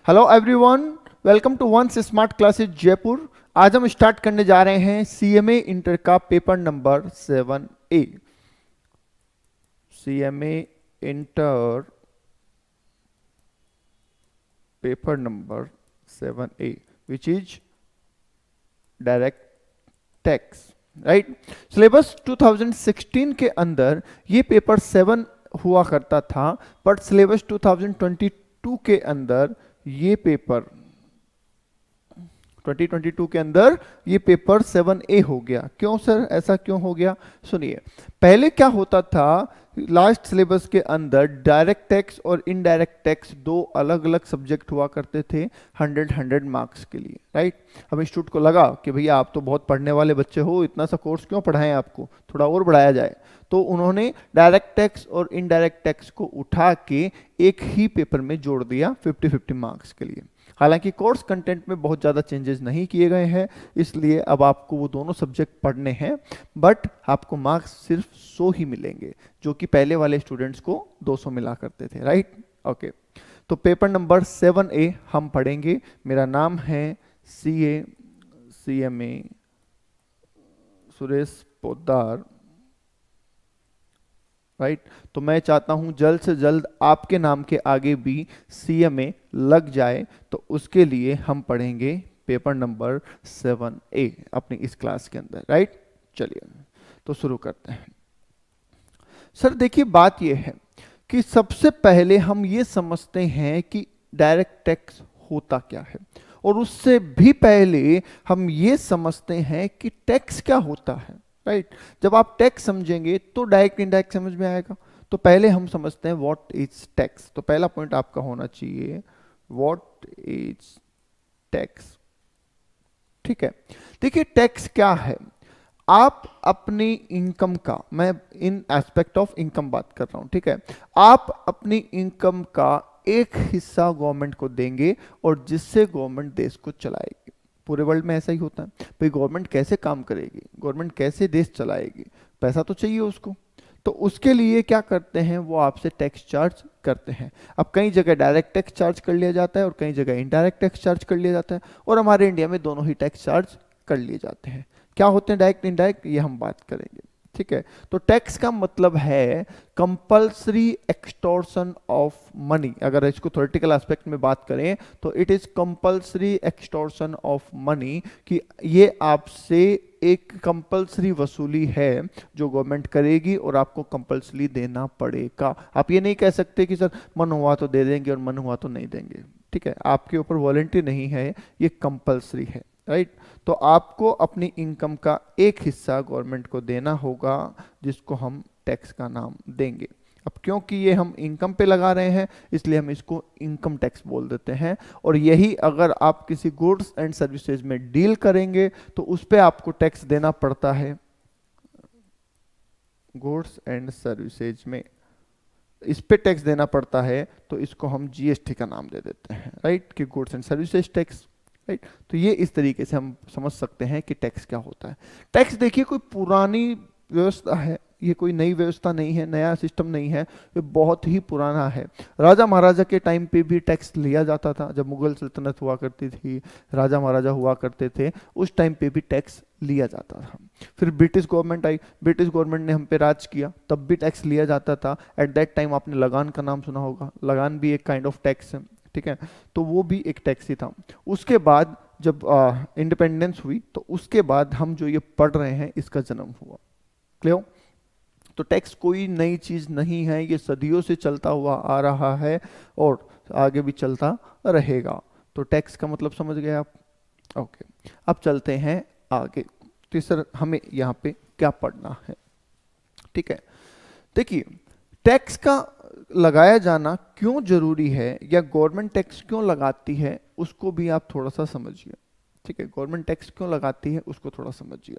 Hello everyone, welcome to once smart classes Jaipur. आज हम start करने जा रहे हैं सीएमए इंटर का paper number 7A। CMA inter paper number 7A which is direct tax, right. Syllabus 2016 के अंदर ये पेपर 7 हुआ करता था, बट सिलेबस 2022 के अंदर ये पेपर 2022 के अंदर ये पेपर 7A हो गया। क्यों सर, ऐसा क्यों हो गया? सुनिए, पहले क्या होता था, लास्ट सिलेबस के अंदर डायरेक्ट टैक्स और इनडायरेक्ट टैक्स दो अलग अलग सब्जेक्ट हुआ करते थे 100 मार्क्स के लिए, राइट। अब इंस्टीट्यूट को लगा कि भैया आप तो बहुत पढ़ने वाले बच्चे हो, इतना सा कोर्स क्यों पढ़ाएं, आपको थोड़ा और बढ़ाया जाए। तो उन्होंने डायरेक्ट टैक्स और इनडायरेक्ट टैक्स को उठा के एक ही पेपर में जोड़ दिया 50-50 मार्क्स के लिए। हालांकि कोर्स कंटेंट में बहुत ज़्यादा चेंजेस नहीं किए गए हैं, इसलिए अब आपको वो दोनों सब्जेक्ट पढ़ने हैं, बट आपको मार्क्स सिर्फ 100 ही मिलेंगे, जो कि पहले वाले स्टूडेंट्स को 200 मिला करते थे, राइट। ओके, तो पेपर नंबर 7A हम पढ़ेंगे। मेरा नाम है CMA सुरेश पोद्दार, राइट। तो मैं चाहता हूं जल्द से जल्द आपके नाम के आगे भी CMA लग जाए, तो उसके लिए हम पढ़ेंगे पेपर नंबर 7A अपनी इस क्लास के अंदर, राइट। चलिए तो शुरू करते हैं। सर देखिए, बात यह है कि सबसे पहले हम ये समझते हैं कि डायरेक्ट टैक्स होता क्या है, और उससे भी पहले हम ये समझते हैं कि टैक्स क्या होता है, राइट। जब आप टैक्स समझेंगे तो डायरेक्ट इनडायरेक्ट समझ में आएगा। तो पहले हम समझते हैं व्हाट इज टैक्स। तो पहला पॉइंट आपका होना चाहिए व्हाट इज टैक्स, ठीक है। देखिए, टैक्स क्या है, आप अपनी इनकम का, मैं इन एस्पेक्ट ऑफ इनकम बात कर रहा हूं, ठीक है। आप अपनी इनकम का एक हिस्सा गवर्नमेंट को देंगे, और जिससे गवर्नमेंट देश को चलाएगी। पूरे वर्ल्ड में ऐसा ही होता है भाई। गवर्नमेंट कैसे काम करेगी, गवर्नमेंट कैसे देश चलाएगी, पैसा तो चाहिए उसको। तो उसके लिए क्या करते हैं, वो आपसे टैक्स चार्ज करते हैं। अब कई जगह डायरेक्ट टैक्स चार्ज कर लिया जाता है और कई जगह इनडायरेक्ट टैक्स चार्ज कर लिया जाता है, और हमारे इंडिया में दोनों ही टैक्स चार्ज कर लिए जाते हैं। क्या होते हैं डायरेक्ट इनडायरेक्ट, ये हम बात करेंगे, ठीक है। तो टैक्स का मतलब है कंपल्सरी एक्सटॉर्शन ऑफ मनी। अगर इसको थ्योरेटिकल एस्पेक्ट में बात करें तो it is compulsory extortion of money, कि ये आपसे एक कंपल्सरी वसूली है जो गवर्नमेंट करेगी और आपको कंपल्सरी देना पड़ेगा। आप ये नहीं कह सकते कि सर मन हुआ तो दे देंगे और मन हुआ तो नहीं देंगे, ठीक है। आपके ऊपर वॉलंटरी नहीं है, ये कंपल्सरी है, राइट। तो आपको अपनी इनकम का एक हिस्सा गवर्नमेंट को देना होगा, जिसको हम टैक्स का नाम देंगे। अब क्योंकि ये हम इनकम पे लगा रहे हैं, इसलिए हम इसको इनकम टैक्स बोल देते हैं। और यही अगर आप किसी गुड्स एंड सर्विसेज में डील करेंगे तो उस पे आपको टैक्स देना पड़ता है। गुड्स एंड सर्विसेज में इस पे टैक्स देना पड़ता है, तो इसको हम GST का नाम दे देते हैं, राइट, कि goods and services tax, right. तो ये इस तरीके से हम समझ सकते हैं कि टैक्स क्या होता है। टैक्स देखिए कोई पुरानी व्यवस्था है, ये कोई नई व्यवस्था नहीं है, नया सिस्टम नहीं है, ये बहुत ही पुराना है। राजा महाराजा के टाइम पे भी टैक्स लिया जाता था। जब मुगल सल्तनत हुआ करती थी, राजा महाराजा हुआ करते थे, उस टाइम पे भी टैक्स लिया जाता था। फिर ब्रिटिश गवर्नमेंट आई, ब्रिटिश गवर्नमेंट ने हम पे राज किया, तब भी टैक्स लिया जाता था। एट दैट टाइम आपने लगान का नाम सुना होगा, लगान भी एक काइंड ऑफ टैक्स है, ठीक है। तो वो भी एक टैक्स ही था। उसके बाद जब इंडिपेंडेंस हुई, तो उसके बाद हम जो ये पढ़ रहे हैं इसका जन्म हुआ। क्लियर? तो टैक्स कोई नई चीज नहीं है, ये सदियों से चलता हुआ आ रहा है और आगे भी चलता रहेगा। तो टैक्स का मतलब समझ गए आप? ओके, अब चलते हैं आगे। तो सर हमें यहाँ पे क्या पढ़ना है, ठीक है। देखिए, टैक्स का लगाया जाना क्यों जरूरी है, या गवर्नमेंट टैक्स क्यों लगाती है, उसको भी आप थोड़ा सा समझिए, ठीक है। गवर्नमेंट टैक्स क्यों लगाती है उसको थोड़ा समझिए।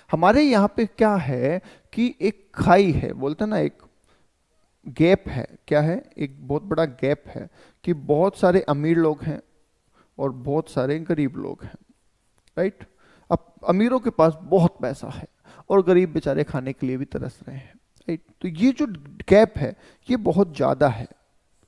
हमारे यहाँ पे क्या है कि एक खाई है, बोलते हैं ना, एक गैप है। क्या है? एक बहुत बड़ा गैप है कि बहुत सारे अमीर लोग हैं और बहुत सारे गरीब लोग हैं, राइट। अब अमीरों के पास बहुत पैसा है और गरीब बेचारे खाने के लिए भी तरस रहे हैं, राइट। तो ये जो गैप है ये बहुत ज़्यादा है,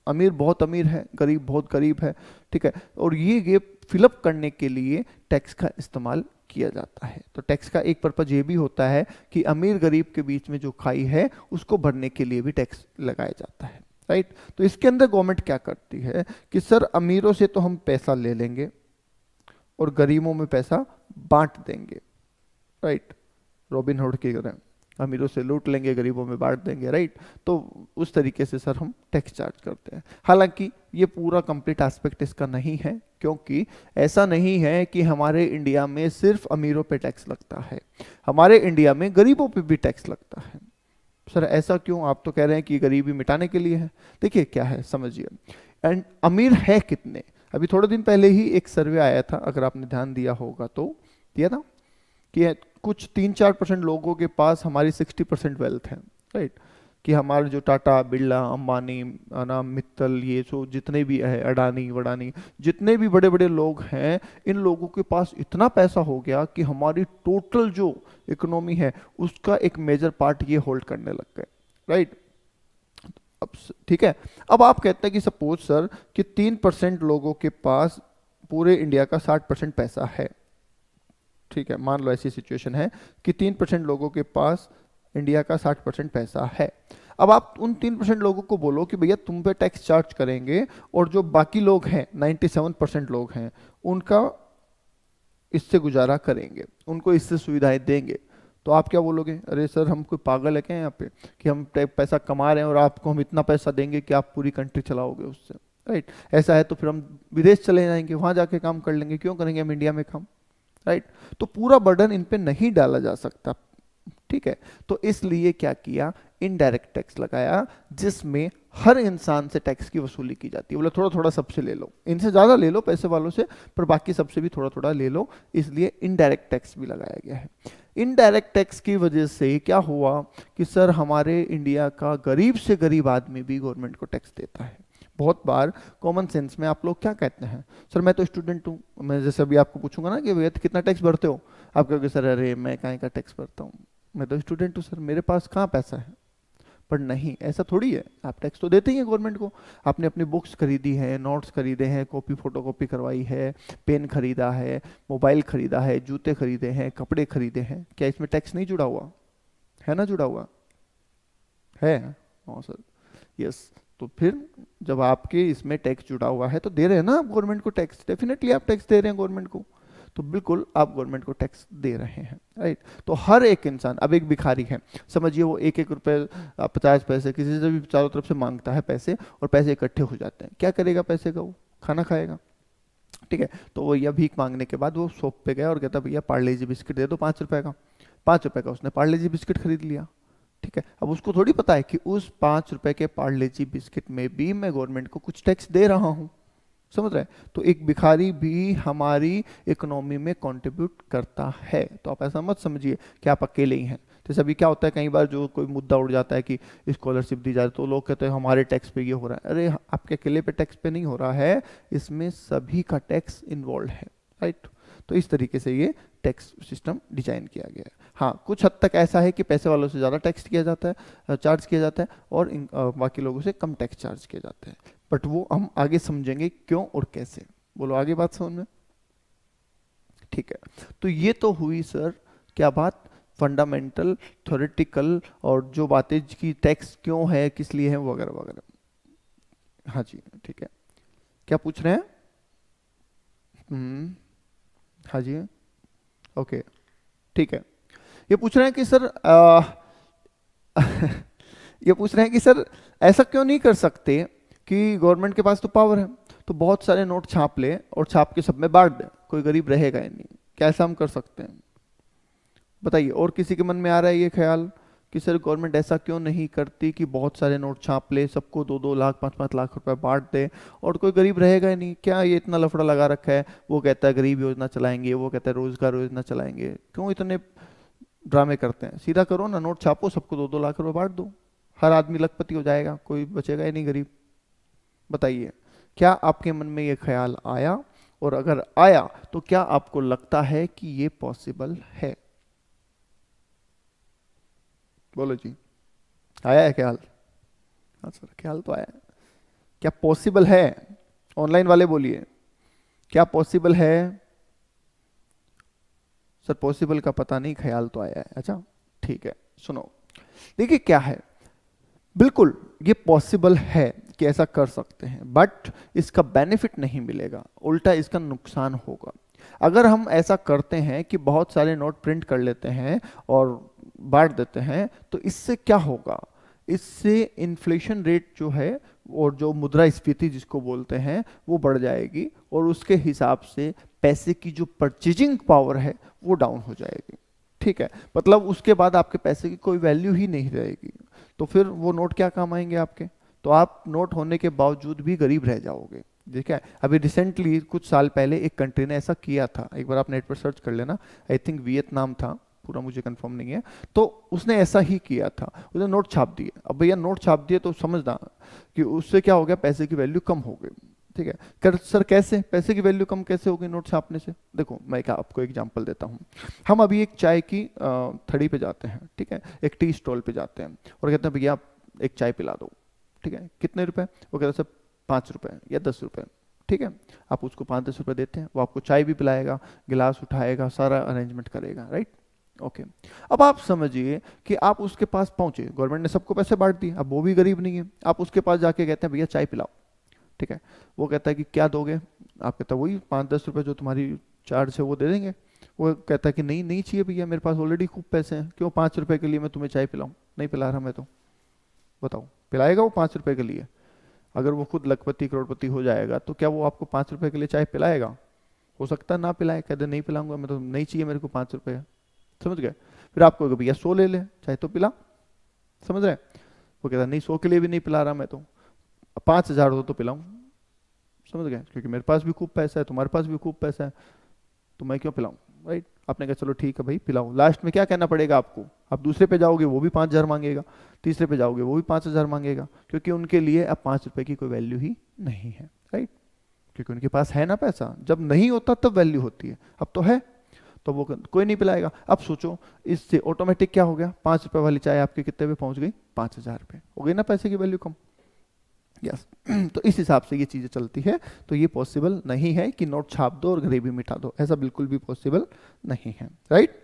अमीर बहुत अमीर है, गरीब बहुत गरीब है, ठीक है। और ये गैप फिलअप करने के लिए टैक्स का इस्तेमाल किया जाता है। तो टैक्स का एक पर्पज ये भी होता है कि अमीर गरीब के बीच में जो खाई है उसको भरने के लिए भी टैक्स लगाया जाता है, राइट। तो इसके अंदर गवर्नमेंट क्या करती है कि सर अमीरों से तो हम पैसा ले लेंगे और गरीबों में पैसा बांट देंगे, राइट। रॉबिन हुड की तरह अमीरों से लूट लेंगे, गरीबों में बांट देंगे, राइट। तो उस तरीके से सर हम टैक्स चार्ज करते हैं। हालांकि ये पूरा कंप्लीट एस्पेक्ट इसका नहीं है, क्योंकि ऐसा नहीं है कि हमारे इंडिया में सिर्फ अमीरों पे टैक्स लगता है, हमारे इंडिया में गरीबों पे भी टैक्स लगता है। सर ऐसा क्यों? आप तो कह रहे हैं कि गरीबी मिटाने के लिए है। देखिए क्या है, समझिए। एंड अमीर है कितने? अभी थोड़े दिन पहले ही एक सर्वे आया था, अगर आपने ध्यान दिया होगा तो, दिया था कि कुछ 3-4% लोगों के पास हमारी 60% वेल्थ है, राइट। कि हमारे जो टाटा, बिरला, अंबानी, ना मित्तल, ये सो जितने भी है, अडानी वडानी, जितने भी बड़े बड़े लोग हैं, इन लोगों के पास इतना पैसा हो गया कि हमारी टोटल जो इकोनॉमी है उसका एक मेजर पार्ट ये होल्ड करने लग गए, राइट। अब ठीक है, अब आप कहते हैं कि सपोज सर कि 3% लोगों के पास पूरे इंडिया का 60% पैसा है, ठीक है। मान लो ऐसी सिचुएशन है कि 3% लोगों के पास इंडिया का 60% पैसा है। अब आप उन 3% लोगों को बोलो कि भैया तुम पे टैक्स चार्ज करेंगे, और जो बाकी लोग हैं 97% लोग हैं उनका इससे गुजारा करेंगे, उनको इससे सुविधाएं देंगे। तो आप क्या बोलोगे? अरे सर हम कोई पागल है क्या यहाँ पे कि हम पैसा कमा रहे हैं और आपको हम इतना पैसा देंगे कि आप पूरी कंट्री चलाओगे उससे, राइट। ऐसा है तो फिर हम विदेश चले जाएंगे, वहां जाके काम कर लेंगे, क्यों करेंगे हम इंडिया में काम, राइट। तो पूरा बर्डन इन पे नहीं डाला जा सकता, ठीक है। तो इसलिए क्या किया, इनडायरेक्ट टैक्स लगाया, जिसमें हर इंसान से टैक्स की वसूली की जाती है। बोले थोड़ा थोड़ा सबसे ले लो, इनसे ज्यादा ले लो पैसे वालों से, पर बाकी सबसे भी थोड़ा थोड़ा ले लो, इसलिए इनडायरेक्ट टैक्स भी लगाया गया है। इनडायरेक्ट टैक्स की वजह से क्या हुआ कि सर हमारे इंडिया का गरीब से गरीब आदमी भी गवर्नमेंट को टैक्स देता है। बहुत बार कॉमन सेंस में आप लोग क्या कहते हैं, सर मैं तो स्टूडेंट हूँ, मैं जैसे अभी आपको पूछूंगा ना कि भैया कितना टैक्स भरते हो, आप कहोगे सर अरे मैं काहे का टैक्स भरता हूँ, मैं तो स्टूडेंट हूँ सर, मेरे पास कहाँ पैसा है। पर नहीं, ऐसा थोड़ी है, आप टैक्स तो देते ही हैं गवर्नमेंट को। आपने अपनी बुक्स खरीदी है, नोट्स खरीदे हैं, कॉपी फोटोकॉपी करवाई है, पेन खरीदा है, मोबाइल खरीदा है, जूते खरीदे हैं, कपड़े खरीदे हैं, क्या इसमें टैक्स नहीं जुड़ा हुआ है? ना जुड़ा हुआ है। हाँ सर, यस। तो फिर जब आपके इसमें टैक्स जुड़ा हुआ है तो दे रहे हैं ना आप गवर्नमेंट को टैक्स, डेफिनेटली आप टैक्स दे रहे हैं गवर्नमेंट को, तो बिल्कुल आप गवर्नमेंट को टैक्स दे रहे हैं, राइट। तो हर एक इंसान, अब एक भिखारी है, समझिए वो 1-1 रुपए 50 पैसे किसी से भी चारों तरफ से मांगता है पैसे, और पैसे इकट्ठे हो जाते हैं, क्या करेगा पैसे का? वो खाना खाएगा, ठीक है। तो वो यह भीख मांगने के बाद वो शॉप पे गया और कहता भैया पार्ले जी बिस्किट दे दो 5 रुपए का। 5 रुपए का उसने पार्ले जी बिस्किट खरीद लिया, ठीक है। अब उसको थोड़ी पता है कि उस 5 रुपए के पार्ले जी बिस्किट में भी मैं गवर्नमेंट को कुछ टैक्स दे रहा हूं, समझ रहे हैं? तो एक भिखारी भी हमारी इकोनॉमी में कंट्रीब्यूट करता है। तो आप ऐसा मत समझिए कि आप अकेले ही हैं। जैसे अभी क्या होता है, कई बार जो कोई मुद्दा उड़ जाता है कि स्कॉलरशिप दी जाए तो लोग कहते हैं हमारे टैक्स पे ये हो रहा है। अरे आपके अकेले पे टैक्स पे नहीं हो रहा है, इसमें सभी का टैक्स इन्वॉल्व है, राइट। तो इस तरीके से ये टैक्स सिस्टम डिजाइन किया गया है। हाँ, कुछ हद तक ऐसा है कि पैसे वालों से ज़्यादा टैक्स किया जाता है, चार्ज किया जाता है, और बाकी लोगों से कम टैक्स चार्ज किए जाते हैं। बट वो हम आगे समझेंगे क्यों और कैसे। बोलो आगे बात समझ में, ठीक है। तो ये तो हुई सर क्या बात, फंडामेंटल, थ्योरेटिकल, और जो बातें की टैक्स क्यों है, किस लिए है, वगैरह वगैरह। हाँ जी, ठीक है। क्या पूछ रहे हैं? हाँ जी, ओके, ठीक है। ये पूछ रहे हैं कि सर ये पूछ रहे हैं कि सर ऐसा क्यों नहीं कर सकते कि गवर्नमेंट के पास तो पावर है, तो बहुत सारे नोट छाप ले और छाप के सब में बांट दे, कोई गरीब रहेगा ही नहीं। क्या ऐसा हम कर सकते हैं? बताइए, और किसी के मन में आ रहा है ये ख्याल कि सर गवर्नमेंट ऐसा क्यों नहीं करती कि बहुत सारे नोट छाप ले, सबको 2-2 लाख 5-5 लाख रुपए बांट दे, और कोई गरीब रहेगा ही नहीं? क्या ये इतना लफड़ा लगा रखा है? वो कहता है गरीब योजना चलाएंगे, वो कहता है रोजगार योजना चलाएंगे, क्यों इतने ड्रामे करते हैं? सीधा करो ना, नोट छापो, सबको 2-2 लाख रुपए बांट दो, हर आदमी लखपति हो जाएगा, कोई बचेगा ही नहीं गरीब। बताइए, क्या आपके मन में ये ख्याल आया? और अगर आया तो क्या आपको लगता है कि ये पॉसिबल है? बोलो जी, आया है ख्याल? हाँ सर, ख्याल तो आया है। क्या पॉसिबल है? ऑनलाइन वाले बोलिए, क्या पॉसिबल है? सर पॉसिबल का पता नहीं, ख्याल तो आया है। अच्छा ठीक है, सुनो, देखिए क्या है, बिल्कुल ये पॉसिबल है कि ऐसा कर सकते हैं, बट इसका बेनिफिट नहीं मिलेगा, उल्टा इसका नुकसान होगा। अगर हम ऐसा करते हैं कि बहुत सारे नोट प्रिंट कर लेते हैं और बांट देते हैं, तो इससे क्या होगा? इससे इन्फ्लेशन रेट जो है और जो मुद्रास्फीति जिसको बोलते हैं वो बढ़ जाएगी, और उसके हिसाब से पैसे की जो परचेजिंग पावर है वो डाउन हो जाएगी। ठीक है, मतलब उसके बाद आपके पैसे की कोई वैल्यू ही नहीं रहेगी, तो फिर वो नोट क्या काम आएंगे आपके? तो आप नोट होने के बावजूद भी गरीब रह जाओगे। ठीक है, अभी रिसेंटली कुछ साल पहले एक कंट्री ने ऐसा किया था, एक बार आप नेट पर सर्च कर लेना, आई थिंक वियतनाम था, पूरा मुझे कंफर्म नहीं है, तो उसने ऐसा ही किया था, उसने नोट छाप दिए। अब भैया नोट छाप दिए तो समझना कि उससे क्या हो गया, पैसे की वैल्यू कम हो गई। ठीक है, कर सर कैसे पैसे की वैल्यू कम कैसे होगी नोट छापने से? देखो मैं आपको एग्जांपल देता हूँ। हम अभी एक चाय की थड़ी पे जाते हैं, ठीक है, एक टी स्टॉल पे जाते हैं और कहते हैं भैया एक चाय पिला दो। ठीक है, कितने रुपए? वो कहते हैं सर 5 रुपए या 10 रुपए। ठीक है, आप उसको 5-10 रुपए देते हैं, वो आपको चाय भी पिलाएगा, गिलास उठाएगा, सारा अरेंजमेंट करेगा, राइट? ओके, अब आप समझिए कि आप उसके पास पहुंचे, गवर्नमेंट ने सबको पैसे बांट दिए, अब वो भी गरीब नहीं है, आप उसके पास जाके कहते हैं भैया चाय पिलाओ। ठीक है, वो कहता है कि क्या दोगे? आप कहता है वही 5-10 रुपए जो तुम्हारी चार्ज है वो दे देंगे। वो कहता है कि नहीं नहीं चाहिए भैया, मेरे पास ऑलरेडी खूब पैसे हैं, क्यों 5 रुपए के लिए मैं तुम्हें चाय पिलाऊं? नहीं पिला रहा मैं तो। बताओ, पिलाएगा वो 5 रुपए के लिए? अगर वो खुद लखपति करोड़पति हो जाएगा तो क्या वो आपको 5 रुपए के लिए चाय पिलाएगा? हो सकता है ना पिलाए, कहते नहीं पिलाऊंगा मैं तो, नहीं चाहिए मेरे को 5 रुपए। समझ गए? फिर आपको भैया 100 ले ले चाहे तो पिला। समझ रहे? वो कहता नहीं 100 के लिए भी नहीं पिला रहा मैं तो, 5,000 हो तो पिलाऊं। समझ गए? क्योंकि मेरे पास भी खूब पैसा है, तुम्हारे पास भी खूब पैसा है, तो मैं क्यों पिलाऊं, राइट? आपने कहा चलो ठीक है भाई पिलाओ। लास्ट में क्या कहना पड़ेगा आपको? आप दूसरे पे जाओगे वो भी 5,000 मांगेगा, तीसरे पे जाओगे वो भी 5,000 मांगेगा, क्योंकि उनके लिए अब 5 रुपए की कोई वैल्यू ही नहीं है, राइट? क्योंकि उनके पास है ना पैसा, जब नहीं होता तब वैल्यू होती है, अब तो है तो वो कोई नहीं पिलाएगा। अब सोचो इससे ऑटोमेटिक क्या हो गया, 5 रुपए वाली चाय आपके कितने पे पहुंच गई? 5,000 रुपए हो गई ना, पैसे की वैल्यू कम। यस तो इस हिसाब से ये चीजें चलती है। तो ये पॉसिबल नहीं है कि नोट छाप दो और गरीबी मिटा दो, ऐसा बिल्कुल भी पॉसिबल नहीं है, राइट?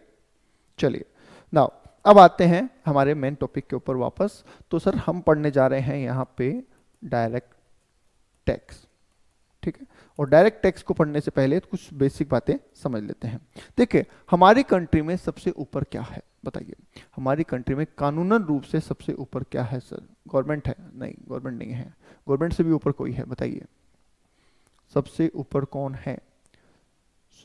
चलिए नाउ अब आते हैं हमारे मेन टॉपिक के ऊपर वापस। तो सर हम पढ़ने जा रहे हैं यहाँ पे डायरेक्ट टैक्स, ठीक है? और डायरेक्ट टैक्स को पढ़ने से पहले कुछ बेसिक बातें समझ लेते हैं। देखिए हमारी कंट्री में सबसे ऊपर क्या है बताइए? हमारी कंट्री में कानूनन रूप से सबसे ऊपर क्या है सर? गवर्नमेंट है? नहीं, गवर्नमेंट नहीं है। गवर्नमेंट से भी ऊपर कोई है? बताइए सबसे ऊपर कौन है?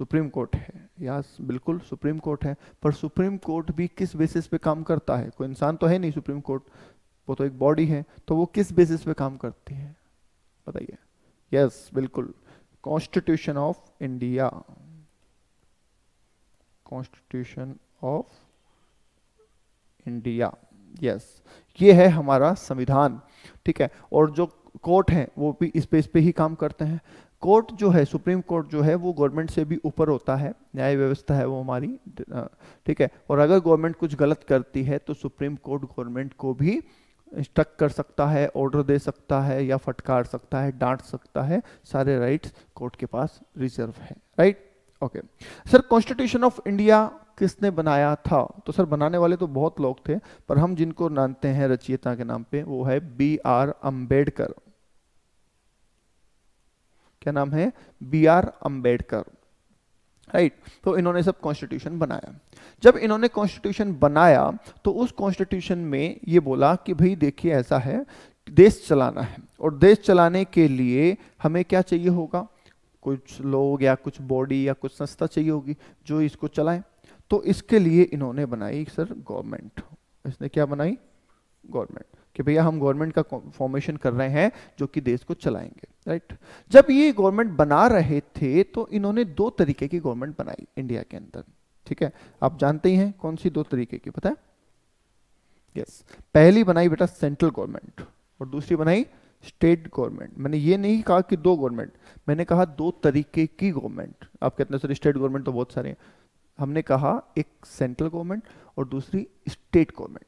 सुप्रीम कोर्ट है। यस बिल्कुल सुप्रीम कोर्ट है, पर सुप्रीम कोर्ट भी किस बेसिस पे काम करता है? कोई इंसान तो है नहीं सुप्रीम कोर्ट, वो तो एक बॉडी है, तो वो किस बेसिस पे काम करती है बताइए? यस बिल्कुल constitution of India, constitution of India, yes ये है हमारा संविधान, ठीक है? और जो कोर्ट है वो भी इस पे ही काम करते हैं। कोर्ट जो है, सुप्रीम कोर्ट जो है वो गवर्नमेंट से भी ऊपर होता है, न्याय व्यवस्था है वो हमारी, ठीक है? और अगर गवर्नमेंट कुछ गलत करती है तो सुप्रीम कोर्ट गवर्नमेंट को भी इंस्ट्रक्ट कर सकता है, ऑर्डर दे सकता है, या फटकार सकता है, डांट सकता है, सारे राइट्स कोर्ट के पास रिजर्व है, right? Okay sir, constitution of India किसने बनाया था? तो सर बनाने वाले तो बहुत लोग थे, पर हम जिनको जानते हैं रचयिता के नाम पे वो है B.R. अम्बेडकर। क्या नाम है? B.R. अम्बेडकर, राइट? तो इन्होंने सब कॉन्स्टिट्यूशन बनाया। जब इन्होंने कॉन्स्टिट्यूशन बनाया तो उस कॉन्स्टिट्यूशन में ये बोला कि भाई देखिए ऐसा है, देश चलाना है, और देश चलाने के लिए हमें क्या चाहिए होगा? कुछ लोग या कुछ बॉडी या कुछ संस्था चाहिए होगी जो इसको चलाए। तो इसके लिए इन्होंने बनाई सर गवर्नमेंट। इसने क्या बनाई? गवर्नमेंट, कि भैया हम गवर्नमेंट का फॉर्मेशन कर रहे हैं जो कि देश को चलाएंगे, राइट? जब ये गवर्नमेंट बना रहे थे तो इन्होंने 2 तरीके की गवर्नमेंट बनाई इंडिया के अंदर, ठीक है? आप जानते ही हैं कौन सी 2 तरीके की, पता है? यस, पहली बनाई बेटा सेंट्रल गवर्नमेंट और दूसरी बनाई स्टेट गवर्नमेंट। मैंने ये नहीं कहा कि 2 गवर्नमेंट, मैंने कहा 2 तरीके की गवर्नमेंट। आप कहते हैं सर स्टेट गवर्नमेंट तो बहुत सारे हैं, हमने कहा एक सेंट्रल गवर्नमेंट और दूसरी स्टेट गवर्नमेंट,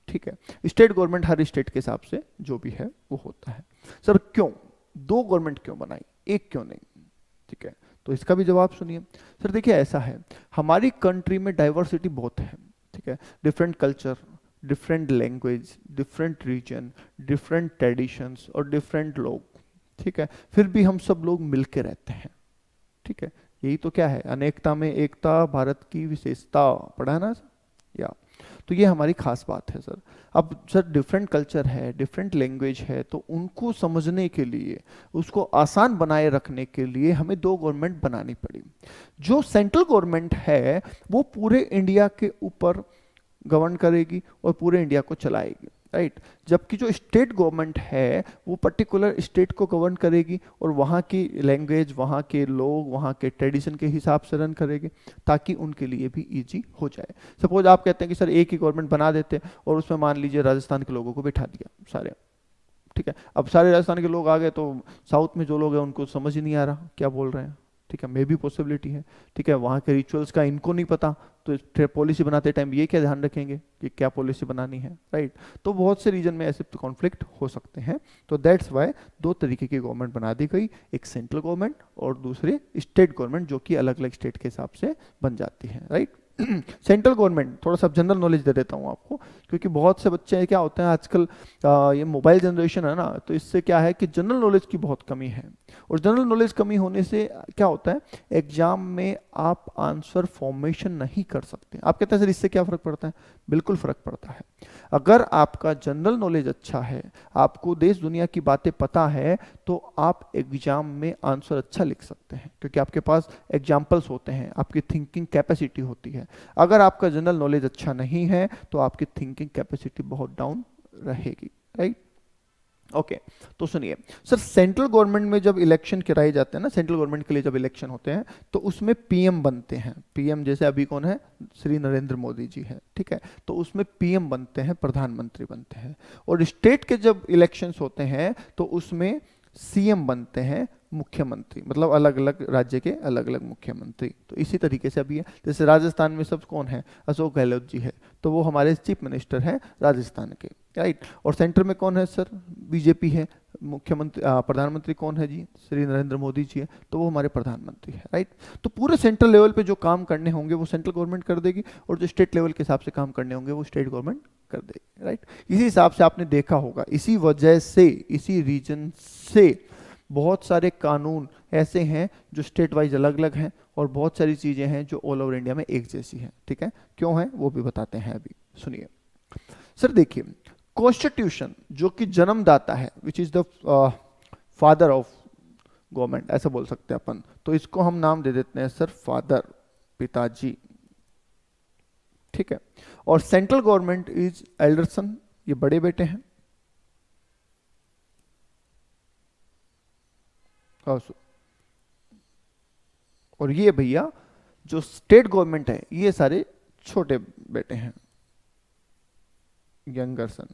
ठीक है? स्टेट गवर्नमेंट हर स्टेट के हिसाब से जो भी है वो होता है। सर क्यों? दो गवर्नमेंट क्यों बनाई, एक क्यों नहीं? ठीक है, तो इसका भी जवाब सुनिए। सर देखिए ऐसा है, हमारी कंट्री में डाइवर्सिटी बहुत है, ठीक है, different culture, different language, different region, different traditions और डिफरेंट लोग, ठीक है, फिर भी हम सब लोग मिलके रहते हैं, ठीक है, यही तो क्या है, अनेकता में एकता भारत की विशेषता, पढ़ा है ना या? तो ये हमारी खास बात है सर। अब सर डिफरेंट कल्चर है, डिफरेंट लैंग्वेज है, तो उनको समझने के लिए, उसको आसान बनाए रखने के लिए हमें दो गवर्नमेंट बनानी पड़ी। जो सेंट्रल गवर्नमेंट है वो पूरे इंडिया के ऊपर गवर्न करेगी और पूरे इंडिया को चलाएगी, राइट, जबकि जो स्टेट गवर्नमेंट है वो पर्टिकुलर स्टेट को गवर्न करेगी और वहाँ की लैंग्वेज, वहाँ के लोग, वहाँ के ट्रेडिशन के हिसाब से रन करेगी, ताकि उनके लिए भी इजी हो जाए। सपोज आप कहते हैं कि सर एक ही गवर्नमेंट बना देते हैं और उसमें मान लीजिए राजस्थान के लोगों को बिठा दिया सारे, ठीक है, अब सारे राजस्थान के लोग आ गए तो साउथ में जो लोग हैं उनको समझ ही नहीं आ रहा क्या बोल रहे हैं, ठीक है, मे भी पॉसिबिलिटी है, ठीक है, वहाँ के रिचुअल्स का इनको नहीं पता, तो पॉलिसी बनाते टाइम ये क्या ध्यान रखेंगे कि क्या पॉलिसी बनानी है, राइट, तो बहुत से रीजन में ऐसे कॉन्फ्लिक्ट हो सकते हैं। तो दैट्स वाई दो तरीके की गवर्नमेंट बना दी गई, एक सेंट्रल गवर्नमेंट और दूसरे स्टेट गवर्नमेंट, जो कि अलग अलग स्टेट के हिसाब से बन जाती है, राइट। सेंट्रल गवर्नमेंट, थोड़ा सा जनरल नॉलेज दे देता हूँ आपको, क्योंकि बहुत से बच्चे क्या होते हैं आजकल, ये मोबाइल जनरेशन है ना, तो इससे क्या है कि जनरल नॉलेज की बहुत कमी है, और जनरल नॉलेज कमी होने से क्या होता है, एग्जाम में आप आंसर फॉर्मेशन नहीं कर सकते। आप कहते हैं सर इससे क्या फर्क पड़ता है? बिल्कुल फर्क पड़ता है। अगर आपका जनरल नॉलेज अच्छा है, आपको देश दुनिया की बातें पता है, तो आप एग्जाम में आंसर अच्छा लिख सकते हैं, क्योंकि आपके पास एग्जाम्पल्स होते हैं, आपकी थिंकिंग कैपेसिटी होती है। अगर आपका जनरल नॉलेज अच्छा नहीं है तो आपकी थिंकिंग कैपेसिटी बहुत डाउन रहेगी, राइट। ओके, तो सुनिए सर, सेंट्रल गवर्नमेंट में जब इलेक्शन कराए जाते हैं ना, सेंट्रल गवर्नमेंट के लिए जब इलेक्शन होते हैं तो उसमें पीएम बनते हैं। पीएम जैसे अभी कौन है? श्री नरेंद्र मोदी जी है, ठीक है, तो उसमें पीएम बनते हैं, प्रधानमंत्री बनते हैं। और स्टेट के जब इलेक्शंस होते हैं तो उसमें सीएम बनते हैं, मुख्यमंत्री, मतलब अलग अलग राज्य के अलग अलग मुख्यमंत्री। तो इसी तरीके से अभी है, जैसे राजस्थान में सब कौन है? अशोक गहलोत जी है, तो वो हमारे चीफ मिनिस्टर हैं राजस्थान के, राइट। और सेंटर में कौन है सर? बीजेपी है, मुख्यमंत्री प्रधानमंत्री कौन है जी? श्री नरेंद्र मोदी जी है, तो वो हमारे प्रधानमंत्री है, राइट। तो पूरे सेंट्रल लेवल पे जो काम करने होंगे वो सेंट्रल गवर्नमेंट कर देगी, और जो स्टेट लेवल के हिसाब से काम करने होंगे वो स्टेट गवर्नमेंट कर देगी, राइट। इसी हिसाब से आपने देखा होगा, इसी वजह से, इसी रीजन से बहुत सारे कानून ऐसे हैं जो स्टेट वाइज अलग अलग हैं, और बहुत सारी चीजें हैं जो ऑल ओवर इंडिया में एक जैसी हैं, ठीक है। क्यों है वो भी बताते हैं अभी, सुनिए सर। देखिए, कॉन्स्टिट्यूशन जो कि जन्मदाता है, which is the father of government, ऐसा बोल सकते हैं अपन, तो इसको हम नाम दे देते हैं सर फादर, पिताजी, ठीक है। और सेंट्रल गवर्नमेंट इज एल्डरसन, ये बड़े बेटे हैं। और ये भैया जो स्टेट गवर्नमेंट है ये सारे छोटे बेटे हैं, यंगर सन,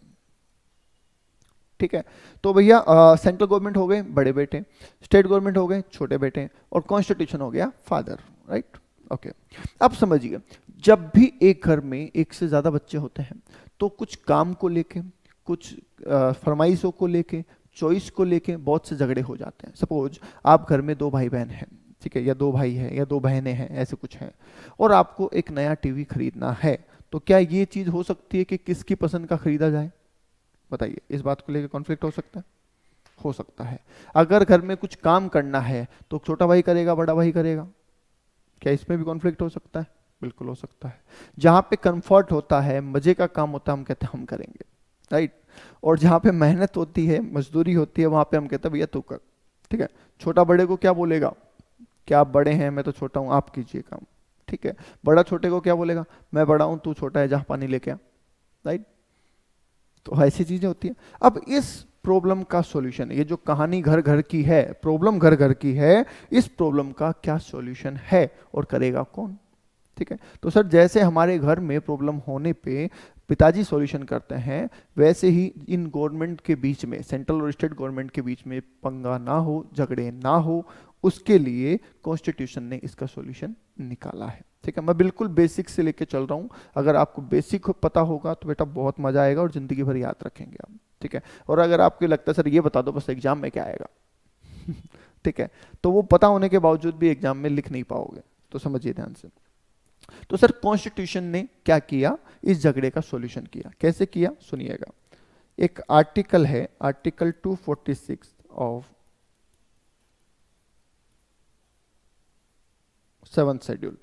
ठीक है। तो भैया सेंट्रल गवर्नमेंट हो गए बड़े बेटे, स्टेट गवर्नमेंट हो गए छोटे बेटे, और कॉन्स्टिट्यूशन हो गया फादर, राइट। ओके, अब समझिए, जब भी एक घर में एक से ज्यादा बच्चे होते हैं तो कुछ काम को लेके, कुछ फरमाइशों को लेके, चॉइस को लेके बहुत से झगड़े हो जाते हैं। सपोज आप घर में दो भाई बहन हैं, ठीक है, या दो भाई हैं या दो बहनें हैं, ऐसे कुछ हैं, और आपको एक नया टीवी खरीदना है, तो क्या ये चीज हो सकती है कि किसकी पसंद का खरीदा जाए? बताइए, इस बात को लेकर कॉन्फ्लिक्ट हो सकता है? हो सकता है। अगर घर में कुछ काम करना है तो छोटा भाई करेगा, बड़ा भाई करेगा, क्या इसमें भी कॉन्फ्लिक्ट हो सकता है? बिल्कुल हो सकता है। जहां पे कंफर्ट होता है, मजे का काम होता है, हम कहते हैं हम करेंगे, राइट। और जहां पे मेहनत होती है, मजदूरी होती है, वहां पे हम कहते हैं भैया तू कर, ठीक है। छोटा बड़े को क्या बोलेगा? क्या आप बड़े हैं, मैं तो छोटा हूं, आप कीजिए काम, ठीक है। बड़ा छोटे को क्या बोलेगा? मैं बड़ा हूं, तू छोटा है, जहां पानी लेके आ, राइट। तो ऐसी चीजें होती हैं। अब इस प्रॉब्लम का सॉल्यूशन, ये जो कहानी घर घर की है, प्रॉब्लम घर घर की है, इस प्रॉब्लम का क्या सॉल्यूशन है और करेगा कौन? ठीक है। तो सर जैसे हमारे घर में प्रॉब्लम होने पे पिताजी सॉल्यूशन करते हैं, वैसे ही इन गवर्नमेंट के बीच में, सेंट्रल और स्टेट गवर्नमेंट के बीच में पंगा ना हो, झगड़े ना हो, उसके लिए कॉन्स्टिट्यूशन ने इसका सॉल्यूशन निकाला है। ठीक है, मैं बिल्कुल बेसिक से लेके चल रहा हूँ। अगर आपको बेसिक पता होगा तो बेटा बहुत मजा आएगा और जिंदगी भर याद रखेंगे आप। ठीक है, और अगर आपको लगता है सर ये बता दो बस एग्जाम में क्या आएगा, ठीक है, तो वो पता होने के बावजूद भी एग्जाम में लिख नहीं पाओगे, तो समझिए ध्यान से। तो सर कॉन्स्टिट्यूशन ने क्या किया, इस झगड़े का सॉल्यूशन किया। कैसे किया सुनिएगा। एक आर्टिकल है, article 246 of 7th schedule.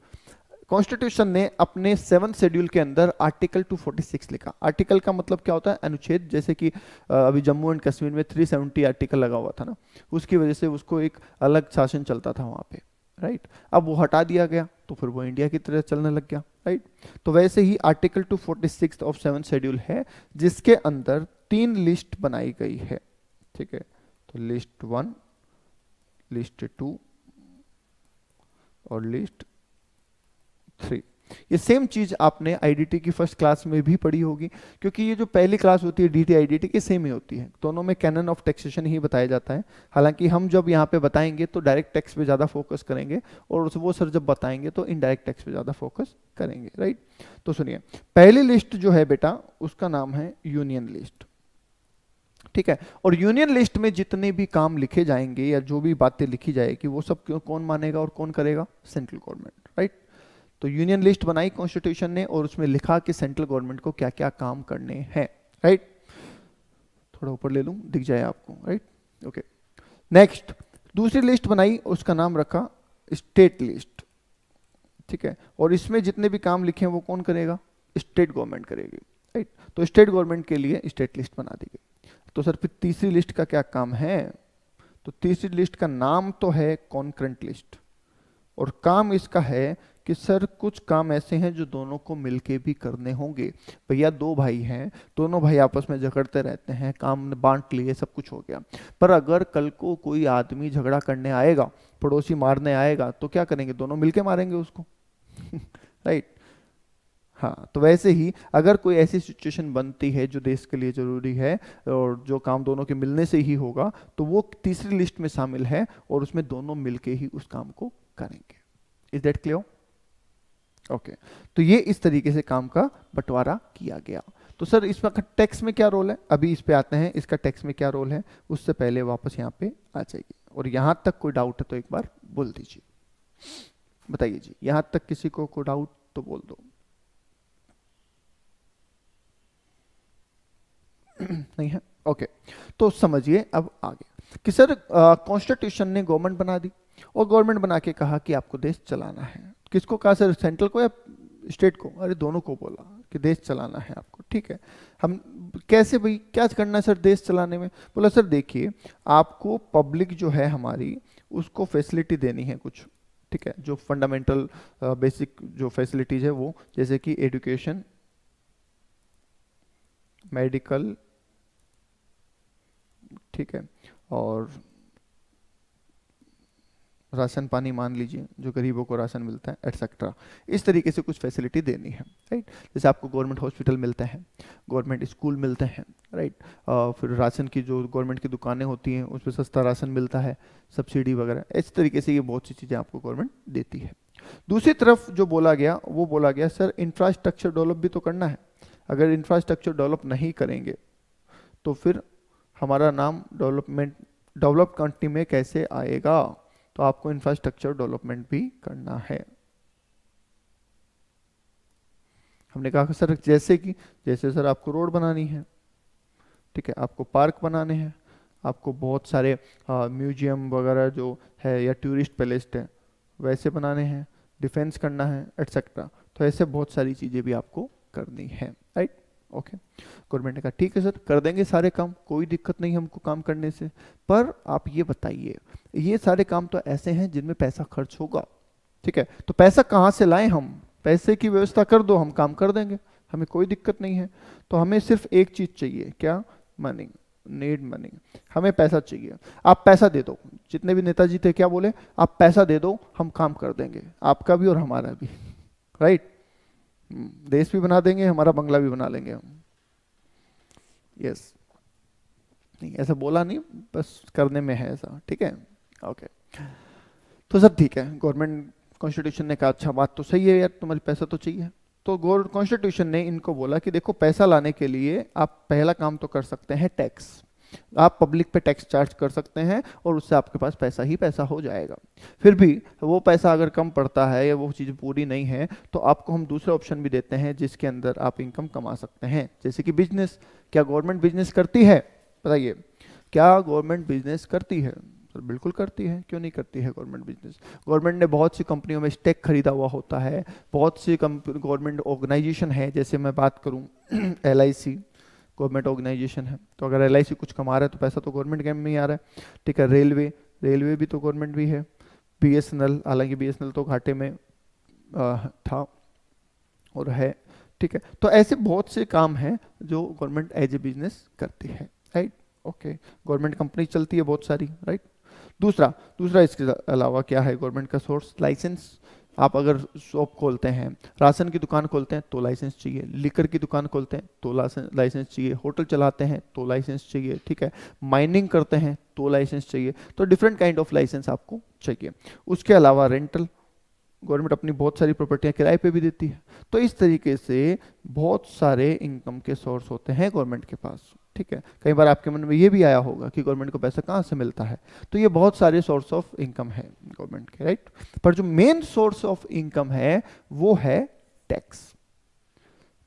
Constitution ने अपने 7th शेड्यूल के अंदर आर्टिकल 246 लिखा। आर्टिकल का मतलब क्या होता है, अनुच्छेद। जैसे कि अभी जम्मू एंड कश्मीर में 370 आर्टिकल लगा हुआ था ना, उसकी वजह से उसको एक अलग शासन चलता था वहां पे, राइट। अब वो हटा दिया गया तो फिर वो इंडिया की तरह चलने लग गया, राइट। तो वैसे ही आर्टिकल 246 ऑफ 7th शेड्यूल है, जिसके अंदर 3 लिस्ट बनाई गई है, ठीक है। तो लिस्ट 1, लिस्ट 2 और लिस्ट 3। ये सेम चीज आपने आईडीटी की फर्स्ट क्लास में भी पढ़ी होगी, क्योंकि ये जो पहली क्लास होती है डीटी आईडीटी की सेम ही होती है। दोनों में कैनन ऑफ टैक्सेशन ही बताया जाता है। हालांकि हम जब यहाँ पे बताएंगे तो डायरेक्ट टैक्स पे ज्यादा फोकस करेंगे, और वो सर जब बताएंगे तो इनडायरेक्ट टैक्स पे ज्यादा फोकस करेंगे, राइट। तो सुनिए, पहली लिस्ट जो है बेटा, उसका नाम है यूनियन लिस्ट, ठीक है। और यूनियन लिस्ट में जितने भी काम लिखे जाएंगे या जो भी बातें लिखी जाएगी, वो सब कौन मानेगा और कौन करेगा, सेंट्रल गवर्नमेंट, राइट। तो यूनियन लिस्ट बनाई कॉन्स्टिट्यूशन ने, और उसमें लिखा कि सेंट्रल गवर्नमेंट को क्या क्या काम करने हैं, राइट। थोड़ा ऊपर ले लूं, दिख जाए आपको, राइट। ओके, नेक्स्ट दूसरी लिस्ट बनाई, उसका नाम रखा स्टेट लिस्ट, ठीक है। और इसमें जितने भी काम लिखे हैं वो कौन करेगा, स्टेट गवर्नमेंट करेगी, राइट। तो स्टेट गवर्नमेंट के लिए स्टेट लिस्ट बना दी गई। तो सर फिर तीसरी लिस्ट का क्या काम है, तो तीसरी लिस्ट का नाम तो है कॉन्करेंट लिस्ट, और काम इसका है कि सर कुछ काम ऐसे हैं जो दोनों को मिलके भी करने होंगे। भैया 2 भाई हैं, दोनों भाई आपस में झगड़ते रहते हैं, काम बांट लिए, सब कुछ हो गया, पर अगर कल को कोई आदमी झगड़ा करने आएगा, पड़ोसी मारने आएगा, तो क्या करेंगे, दोनों मिलके मारेंगे उसको, राइट। हाँ, तो वैसे ही अगर कोई ऐसी सिचुएशन बनती है जो देश के लिए जरूरी है, और जो काम दोनों के मिलने से ही होगा, तो वो तीसरी लिस्ट में शामिल है, और उसमें दोनों मिलके ही उस काम को करेंगे। Is that clear? ओके, तो ये इस तरीके से काम का बंटवारा किया गया। तो सर इसमें टैक्स में क्या रोल है, अभी इस पे आते हैं, इसका टैक्स में क्या रोल है, उससे पहले वापस यहाँ पे आ जाइए। और यहां तक कोई डाउट है तो एक बार बोल दीजिए, बताइए जी, यहां तक किसी को कोई डाउट तो बोल दो। नहीं है? ओके, तो समझिए अब आगे कि सर कॉन्स्टिट्यूशन ने गवर्नमेंट बना दी, और गवर्नमेंट बना के कहा कि आपको देश चलाना है। किसको कहा सर, सेंट्रल को या स्टेट को? अरे दोनों को बोला कि देश चलाना है आपको, ठीक है। हम कैसे भाई, क्या करना है सर देश चलाने में? बोला सर देखिए, आपको पब्लिक जो है हमारी, उसको फैसिलिटी देनी है कुछ, ठीक है। जो फंडामेंटल बेसिक जो फैसिलिटीज है वो, जैसे कि एजुकेशन, मेडिकल, ठीक है, और राशन पानी मान लीजिए, जो गरीबों को राशन मिलता है, एटसेट्रा। इस तरीके से कुछ फैसिलिटी देनी है, राइट। जैसे आपको गवर्नमेंट हॉस्पिटल मिलते हैं, गवर्नमेंट स्कूल मिलते हैं, राइट। फिर राशन की जो गवर्नमेंट की दुकानें होती हैं उसमें सस्ता राशन मिलता है, सब्सिडी वगैरह, इस तरीके से ये बहुत सी चीज़ें आपको गवर्नमेंट देती है। दूसरी तरफ जो बोला गया, वो बोला गया सर इंफ्रास्ट्रक्चर डेवलप भी तो करना है। अगर इंफ्रास्ट्रक्चर डेवलप नहीं करेंगे तो फिर हमारा नाम डेवलप कंट्री में कैसे आएगा? तो आपको इंफ्रास्ट्रक्चर डेवलपमेंट भी करना है। हमने कहा सर जैसे सर आपको रोड बनानी है, ठीक है, आपको पार्क बनाने हैं, आपको बहुत सारे म्यूजियम वगैरह जो है या टूरिस्ट पैलेस है वैसे बनाने हैं, डिफेंस करना है, एटसेट्रा। तो ऐसे बहुत सारी चीज़ें भी आपको करनी है, राइट। ओके, गवर्नमेंट ने कहा ठीक है सर कर देंगे सारे काम, कोई दिक्कत नहीं हमको काम करने से, पर आप ये बताइए, ये सारे काम तो ऐसे हैं जिनमें पैसा खर्च होगा, ठीक है। तो पैसा कहाँ से लाएं हम? पैसे की व्यवस्था कर दो, हम काम कर देंगे, हमें कोई दिक्कत नहीं है। तो हमें सिर्फ एक चीज चाहिए, क्या? Money, need money. हमें पैसा चाहिए, आप पैसा दे दो। जितने भी नेताजी थे क्या बोले? आप पैसा दे दो, हम काम कर देंगे, आपका भी और हमारा भी, राइट। देश भी बना देंगे, हमारा बंगला भी बना लेंगे हम। यस, नहीं ऐसा बोला नहीं, बस करने में है ऐसा, ठीक है। ओके, तो सब ठीक है। गवर्नमेंट कॉन्स्टिट्यूशन ने कहा अच्छा बात तो सही है यार, तुम्हारे पैसा तो चाहिए। तो कॉन्स्टिट्यूशन ने इनको बोला कि देखो पैसा लाने के लिए आप पहला काम तो कर सकते हैं टैक्स। आप पब्लिक पे टैक्स चार्ज कर सकते हैं और उससे आपके पास पैसा ही पैसा हो जाएगा। फिर भी वो पैसा अगर कम पड़ता है या वो चीज़ पूरी नहीं है तो आपको हम दूसरा ऑप्शन भी देते हैं जिसके अंदर आप इनकम कमा सकते हैं, जैसे कि बिजनेस। क्या गवर्नमेंट बिजनेस करती है? बताइए, क्या गवर्नमेंट बिजनेस करती है? सर बिल्कुल करती है, क्यों नहीं करती है गवर्नमेंट बिजनेस? गवर्नमेंट ने बहुत सी कंपनियों में स्टेक खरीदा हुआ होता है, बहुत सी गवर्नमेंट ऑर्गेनाइजेशन है, जैसे मैं बात करूं LIC गवर्नमेंट ऑर्गेनाइजेशन है, तो अगर LIC कुछ कमा रहा है तो पैसा तो गवर्नमेंट के में ही आ रहा है, ठीक है। रेलवे भी तो गवर्नमेंट भी है। BSNL, हालांकि BSNL तो घाटे में था और है, ठीक है। तो ऐसे बहुत से काम हैं जो गवर्नमेंट एज ए बिजनेस करती है, राइट। ओके, गवर्नमेंट कंपनी चलती है बहुत सारी, राइट। दूसरा इसके अलावा क्या है गवर्नमेंट का सोर्स? लाइसेंस। आप अगर शॉप खोलते हैं, राशन की दुकान खोलते हैं तो लाइसेंस चाहिए, लिकर की दुकान खोलते हैं तो लाइसेंस चाहिए, होटल चलाते हैं तो लाइसेंस चाहिए, ठीक है। माइनिंग करते हैं तो लाइसेंस चाहिए। तो डिफरेंट काइंड ऑफ लाइसेंस आपको चाहिए। उसके अलावा रेंटल, गवर्नमेंट अपनी बहुत सारी प्रॉपर्टियां किराए पे भी देती है। तो इस तरीके से बहुत सारे इनकम के सोर्स होते हैं गवर्नमेंट के पास, ठीक है। कई बार आपके मन में ये भी आया होगा कि गवर्नमेंट को पैसा कहाँ से मिलता है, तो ये बहुत सारे सोर्स ऑफ इनकम है गवर्नमेंट के, राइट। पर जो मेन सोर्स ऑफ इनकम है वो है tax.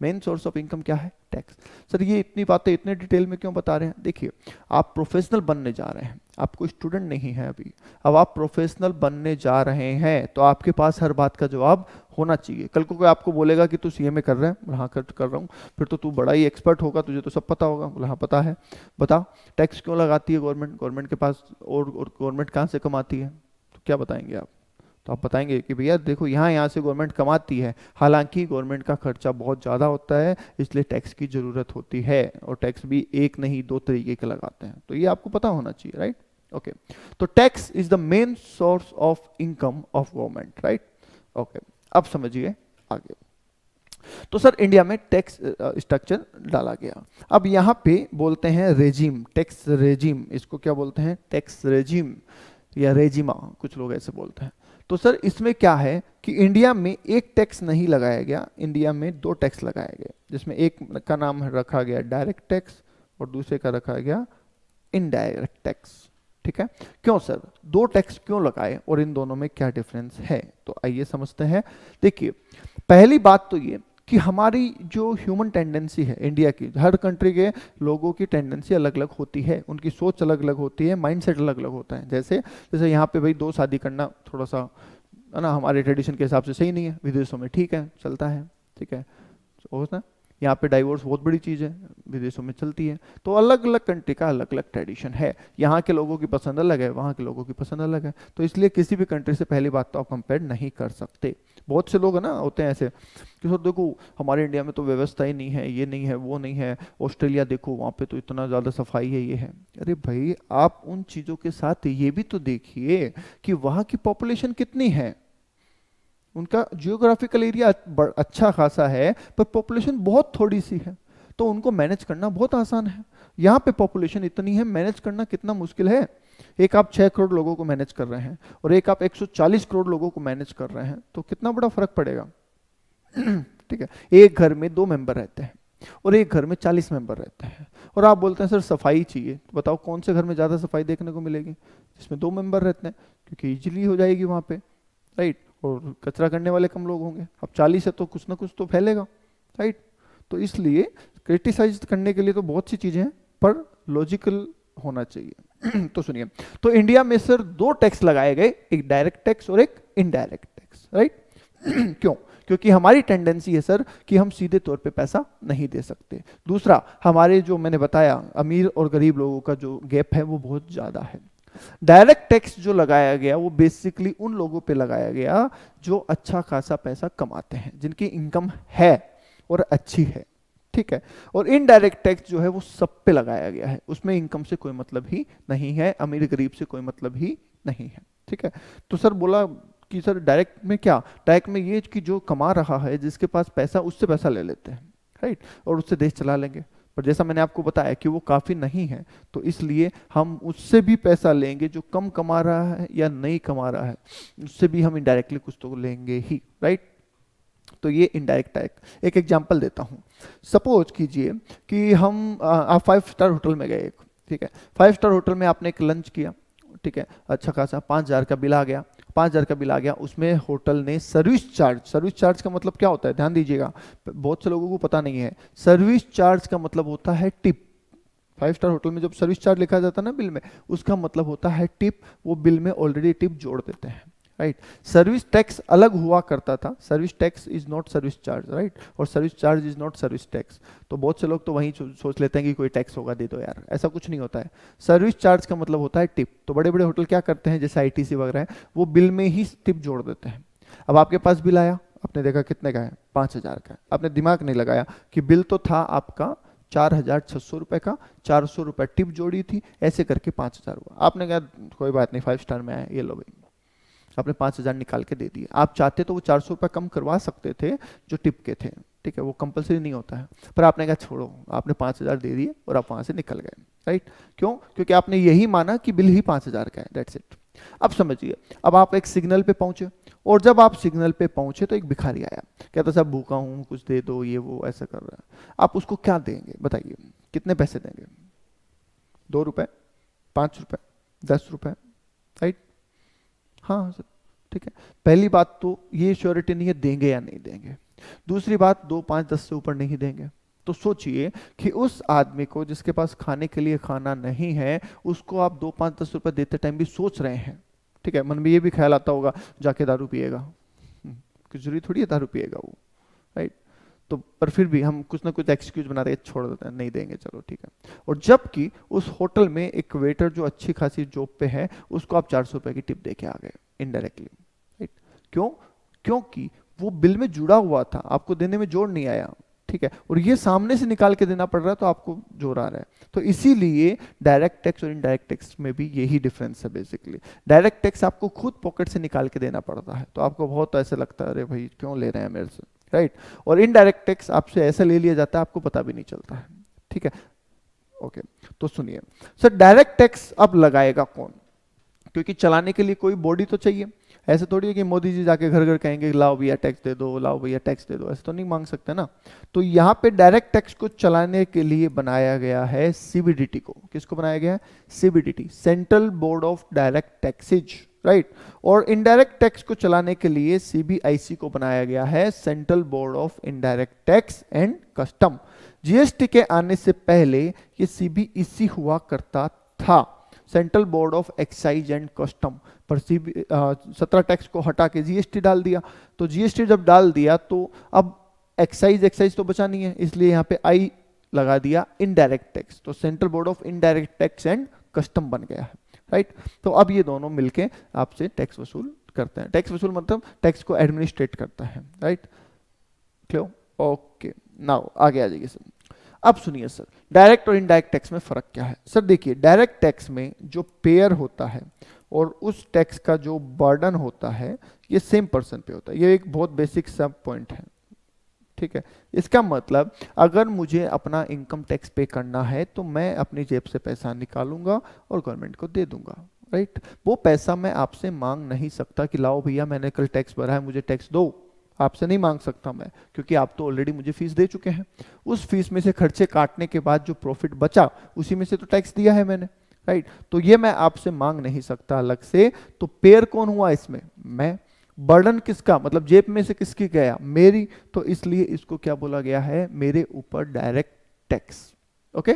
Main source of income क्या है? टैक्स। सर ये इतनी बातें इतने डिटेल में क्यों बता रहे हैं? देखिए, आप प्रोफेशनल बनने जा रहे हैं, आप कोई स्टूडेंट नहीं है अभी। अब आप प्रोफेशनल बनने जा रहे हैं तो आपके पास हर बात का जवाब होना चाहिए। कल को कोई आपको बोलेगा कि तू CMA कर रहा है, हाँ कर रहा हूँ, फिर तो तू बड़ा ही एक्सपर्ट होगा, तुझे तो सब पता होगा, बोला हाँ पता है। बता, टैक्स क्यों लगाती है गवर्नमेंट? गवर्नमेंट के पास और गवर्नमेंट कहाँ से कमाती है? तो क्या बताएंगे आप? तो आप बताएंगे कि भैया देखो यहाँ से गवर्नमेंट कमाती है, हालांकि गवर्नमेंट का खर्चा बहुत ज़्यादा होता है, इसलिए टैक्स की ज़रूरत होती है, और टैक्स भी एक नहीं 2 तरीके के लगाते हैं। तो ये आपको पता होना चाहिए, राइट। ओके, तो tax is the main source of income of government, right. Okay, अब समझिए आगे। तो सर इंडिया में टैक्स स्ट्रक्चर डाला गया। अब यहाँ पे बोलते हैं रेजिम, टैक्स रेजिम। इसको क्या बोलते हैं? टैक्स रेजिम या रेजिमा, कुछ लोग ऐसे बोलते हैं। तो सर इसमें क्या है कि इंडिया में एक टैक्स नहीं लगाया गया, इंडिया में 2 टैक्स लगाए गए, जिसमें एक का नाम रखा गया डायरेक्ट टैक्स और दूसरे का रखा गया इनडायरेक्ट टैक्स, ठीक है। क्यों सर 2 टैक्स क्यों लगाए और इन दोनों में क्या डिफरेंस है? तो आइए समझते हैं। देखिए, पहली बात तो ये कि हमारी जो ह्यूमन टेंडेंसी है इंडिया की, हर कंट्री के लोगों की टेंडेंसी अलग अलग होती है, उनकी सोच अलग अलग होती है, माइंडसेट अलग अलग होता है। जैसे यहाँ पे भाई 2 शादी करना थोड़ा सा है ना, हमारे ट्रेडिशन के हिसाब से सही नहीं है, विदेशों में ठीक है, चलता है, ठीक है ना। यहाँ पे डाइवोर्स बहुत बड़ी चीज़ है, विदेशों में चलती है। तो अलग अलग कंट्री का अलग अलग ट्रेडिशन है, यहाँ के लोगों की पसंद अलग है, वहाँ के लोगों की पसंद अलग है। तो इसलिए किसी भी कंट्री से पहली बात तो आप कंपेयर नहीं कर सकते। बहुत से लोग है ना होते हैं ऐसे कि सर देखो हमारे इंडिया में तो व्यवस्था ही नहीं है, ये नहीं है, वो नहीं है, ऑस्ट्रेलिया देखो वहाँ पे तो इतना ज़्यादा सफाई है, ये है। अरे भाई आप उन चीज़ों के साथ ये भी तो देखिए कि वहाँ की पॉपुलेशन कितनी है। उनका जियोग्राफिकल एरिया अच्छा खासा है पर पॉपुलेशन बहुत थोड़ी सी है, तो उनको मैनेज करना बहुत आसान है। यहाँ पे पॉपुलेशन इतनी है, मैनेज करना कितना मुश्किल है। एक आप 6 करोड़ लोगों को मैनेज कर रहे हैं और एक आप 140 करोड़ लोगों को मैनेज कर रहे हैं, तो कितना बड़ा फर्क पड़ेगा। ठीक है, एक घर में 2 मेंबर रहते हैं और एक घर में 40 मेंबर रहते हैं, और आप बोलते हैं सर सफाई चाहिए, तो बताओ कौन से घर में ज़्यादा सफाई देखने को मिलेगी? जिसमें 2 मेंबर रहते हैं, क्योंकि इजीली हो जाएगी वहाँ पे, राइट। और कचरा करने वाले कम लोग होंगे। अब 40 है तो कुछ ना कुछ तो फैलेगा, राइट। तो इसलिए क्रिटिसाइज करने के लिए तो बहुत सी चीज़ें हैं, पर लॉजिकल होना चाहिए। तो सुनिए, तो इंडिया में सर 2 टैक्स लगाए गए, एक डायरेक्ट टैक्स और एक इनडायरेक्ट टैक्स, राइट। क्यों? क्योंकि हमारी टेंडेंसी है सर कि हम सीधे तौर पे पैसा नहीं दे सकते। दूसरा, हमारे जो मैंने बताया अमीर और गरीब लोगों का जो गैप है वो बहुत ज़्यादा है। डायरेक्ट टैक्स जो लगाया गया वो बेसिकली उन लोगों पे लगाया गया जो अच्छा खासा पैसा कमाते हैं, जिनकी इनकम है और अच्छी है, ठीक है। और इनडायरेक्ट टैक्स जो है वो सब पे लगाया गया है, उसमें इनकम से कोई मतलब ही नहीं है, अमीर गरीब से कोई मतलब ही नहीं है, ठीक है। तो सर बोला कि सर डायरेक्ट में क्या, डायरेक्ट में ये कि जो कमा रहा है, जिसके पास पैसा, उससे पैसा ले लेते हैं, राइट, और उससे देश चला लेंगे। पर जैसा मैंने आपको बताया कि वो काफ़ी नहीं है, तो इसलिए हम उससे भी पैसा लेंगे जो कम कमा रहा है या नहीं कमा रहा है, उससे भी हम इनडायरेक्टली कुछ तो लेंगे ही, राइट। तो ये इनडायरेक्ट टैक्स। एक एग्जांपल देता हूँ। सपोज कीजिए कि हम आप 5 स्टार होटल में गए, ठीक है। 5 स्टार होटल में आपने एक लंच किया, ठीक है, अच्छा खासा 5,000 का बिल आ गया। 5,000 का बिल आ गया, उसमें होटल ने सर्विस चार्ज का मतलब क्या होता है, ध्यान दीजिएगा, बहुत से लोगों को पता नहीं है। सर्विस चार्ज का मतलब होता है टिप। 5 स्टार होटल में जब सर्विस चार्ज लिखा जाता है ना बिल में, उसका मतलब होता है टिप। वो बिल में ऑलरेडी टिप जोड़ देते हैं, राइट। सर्विस टैक्स अलग हुआ करता था, service tax is not service charge, right, और service charge is not service tax. तो बहुत से लोग तो वहीं सोच लेते हैं कि कोई टैक्स होगा, दे दो यार, ऐसा कुछ नहीं होता है। सर्विस चार्ज का मतलब होता है टिप। तो बड़े बड़े होटल क्या करते हैं, जैसे आईटीसी वगैरह है, वो बिल में ही टिप जोड़ देते हैं। अब आपके पास बिल आया, आपने देखा कितने का है, 5,000 का है। आपने दिमाग नहीं लगाया कि बिल तो था आपका 4,600 रुपए का, 400 रुपए टिप जोड़ी थी, ऐसे करके 5,000 हुआ। आपने कहा कोई बात नहीं, 5 स्टार में आया, ये लो भाई, आपने 5,000 निकाल के दे दिए। आप चाहते तो वो 400 रुपये कम करवा सकते थे जो टिप के थे, ठीक है, वो कंपलसरी नहीं होता है, पर आपने कहा छोड़ो, आपने 5,000 दे दिए और आप वहां से निकल गए, राइट। क्यों? क्योंकि आपने यही माना कि बिल ही 5,000 का है, दैट्स इट। अब समझिए, अब आप एक सिग्नल पे पहुंचे, और जब आप सिग्नल पे पहुंचे तो एक भिखारी आया, कहता साहब भूखा हूं, कुछ दे दो, ये वो ऐसा कर रहा है। आप उसको क्या देंगे बताइए, कितने पैसे देंगे? 2 रुपए, 5 रुपए, 10 रुपए, राइट? हाँ सर, ठीक है। पहली बात तो ये श्योरिटी नहीं है देंगे या नहीं देंगे। दूसरी बात, 2, 5, 10 से ऊपर नहीं देंगे। तो सोचिए कि उस आदमी को जिसके पास खाने के लिए खाना नहीं है, उसको आप 2, 5, 10 रुपए देते टाइम भी सोच रहे हैं, ठीक है। मन में ये भी ख्याल आता होगा जाके दारू पिएगा, जरूरी थोड़ी है दारू पिएगा वो, राइट। तो पर फिर भी हम कुछ ना कुछ एक्सक्यूज बना रहे हैं, छोड़ देते हैं, नहीं देंगे, चलो ठीक है। और जबकि उस होटल में एक वेटर जो अच्छी खासी जॉब पे है, उसको आप 400 रुपए की टिप दे के आ गए इनडायरेक्टली, राइट। क्यों? क्योंकि वो बिल में जुड़ा हुआ था, आपको देने में जोड़ नहीं आया, ठीक है। और ये सामने से निकाल के देना पड़ रहा है तो आपको जोड़ आ रहा है। तो इसीलिए डायरेक्ट टैक्स और इनडायरेक्ट टैक्स में भी यही डिफरेंस है बेसिकली। डायरेक्ट टैक्स आपको खुद पॉकेट से निकाल के देना पड़ता है, तो आपको बहुत ऐसे लगता है अरे भाई क्यों ले रहे हैं मेरे से, राइट। और इनडायरेक्ट टैक्स आपसे ऐसा ले लिया जाता है, आपको पता भी नहीं चलता है, ठीक है। ओके, तो सुनिए सर, डायरेक्ट टैक्स अब लगाएगा कौन? क्योंकि चलाने के लिए कोई बॉडी तो चाहिए। ऐसे थोड़ी है कि मोदी जी जाके घर घर कहेंगे लाओ भैया टैक्स दे दो, लाओ भैया टैक्स दे दो, ऐसे तो नहीं मांग सकते ना। तो यहाँ पे डायरेक्ट टैक्स को चलाने के लिए बनाया गया है सीबीडीटी को। किसको बनाया गया है? CBDT, central board of direct taxes, right. और इनडायरेक्ट टैक्स को चलाने के लिए सीबीआईसी को बनाया गया है, central board of indirect tax and custom. GST के आने से पहले ये सीबीईसी हुआ करता था, central board of excise and custom. पर 17 टैक्स को हटा के जीएसटी डाल दिया। तो जीएसटी जब डाल दिया तो अब एक्साइज तो बचा नहीं है, इसलिए यहाँ पे आई लगा दिया इनडायरेक्ट टैक्स। तो central board of indirect tax and custom बन गया है, राइट। तो अब ये दोनों मिलके आपसे टैक्स वसूल करते हैं। टैक्स वसूल मतलब टैक्स को एडमिनिस्ट्रेट करता है, राइट। क्लियर? ओके, नाउ आगे आ जाइए सर। अब सुनिए सर, डायरेक्ट और इनडायरेक्ट टैक्स में फर्क क्या है? सर देखिए, डायरेक्ट टैक्स में जो पेयर होता है और उस टैक्स का जो बर्डन होता है, ये सेम पर्सन पे होता है। ये एक बहुत बेसिक सब पॉइंट है, ठीक है। इसका मतलब अगर मुझे अपना इनकम टैक्स पे करना है तो मैं अपनी जेब से पैसा निकालूंगा और गवर्नमेंट को दे दूंगा, राइट। वो पैसा मैं आपसे मांग नहीं सकता कि लाओ भैया मैंने कल टैक्स भरा है मुझे टैक्स दो, आपसे नहीं मांग सकता मैं, क्योंकि आप तो ऑलरेडी मुझे फीस दे चुके हैं। उस फीस में से खर्चे काटने के बाद जो प्रॉफिट बचा उसी में से तो टैक्स दिया है मैंने, राइट। तो ये मैं आपसे मांग नहीं सकता अलग से। तो पेयर कौन हुआ इसमें? मैं। बर्डन किसका? मतलब जेब में से किसकी गया? मेरी। तो इसलिए इसको क्या बोला गया है? मेरे ऊपर डायरेक्ट टैक्स। ओके,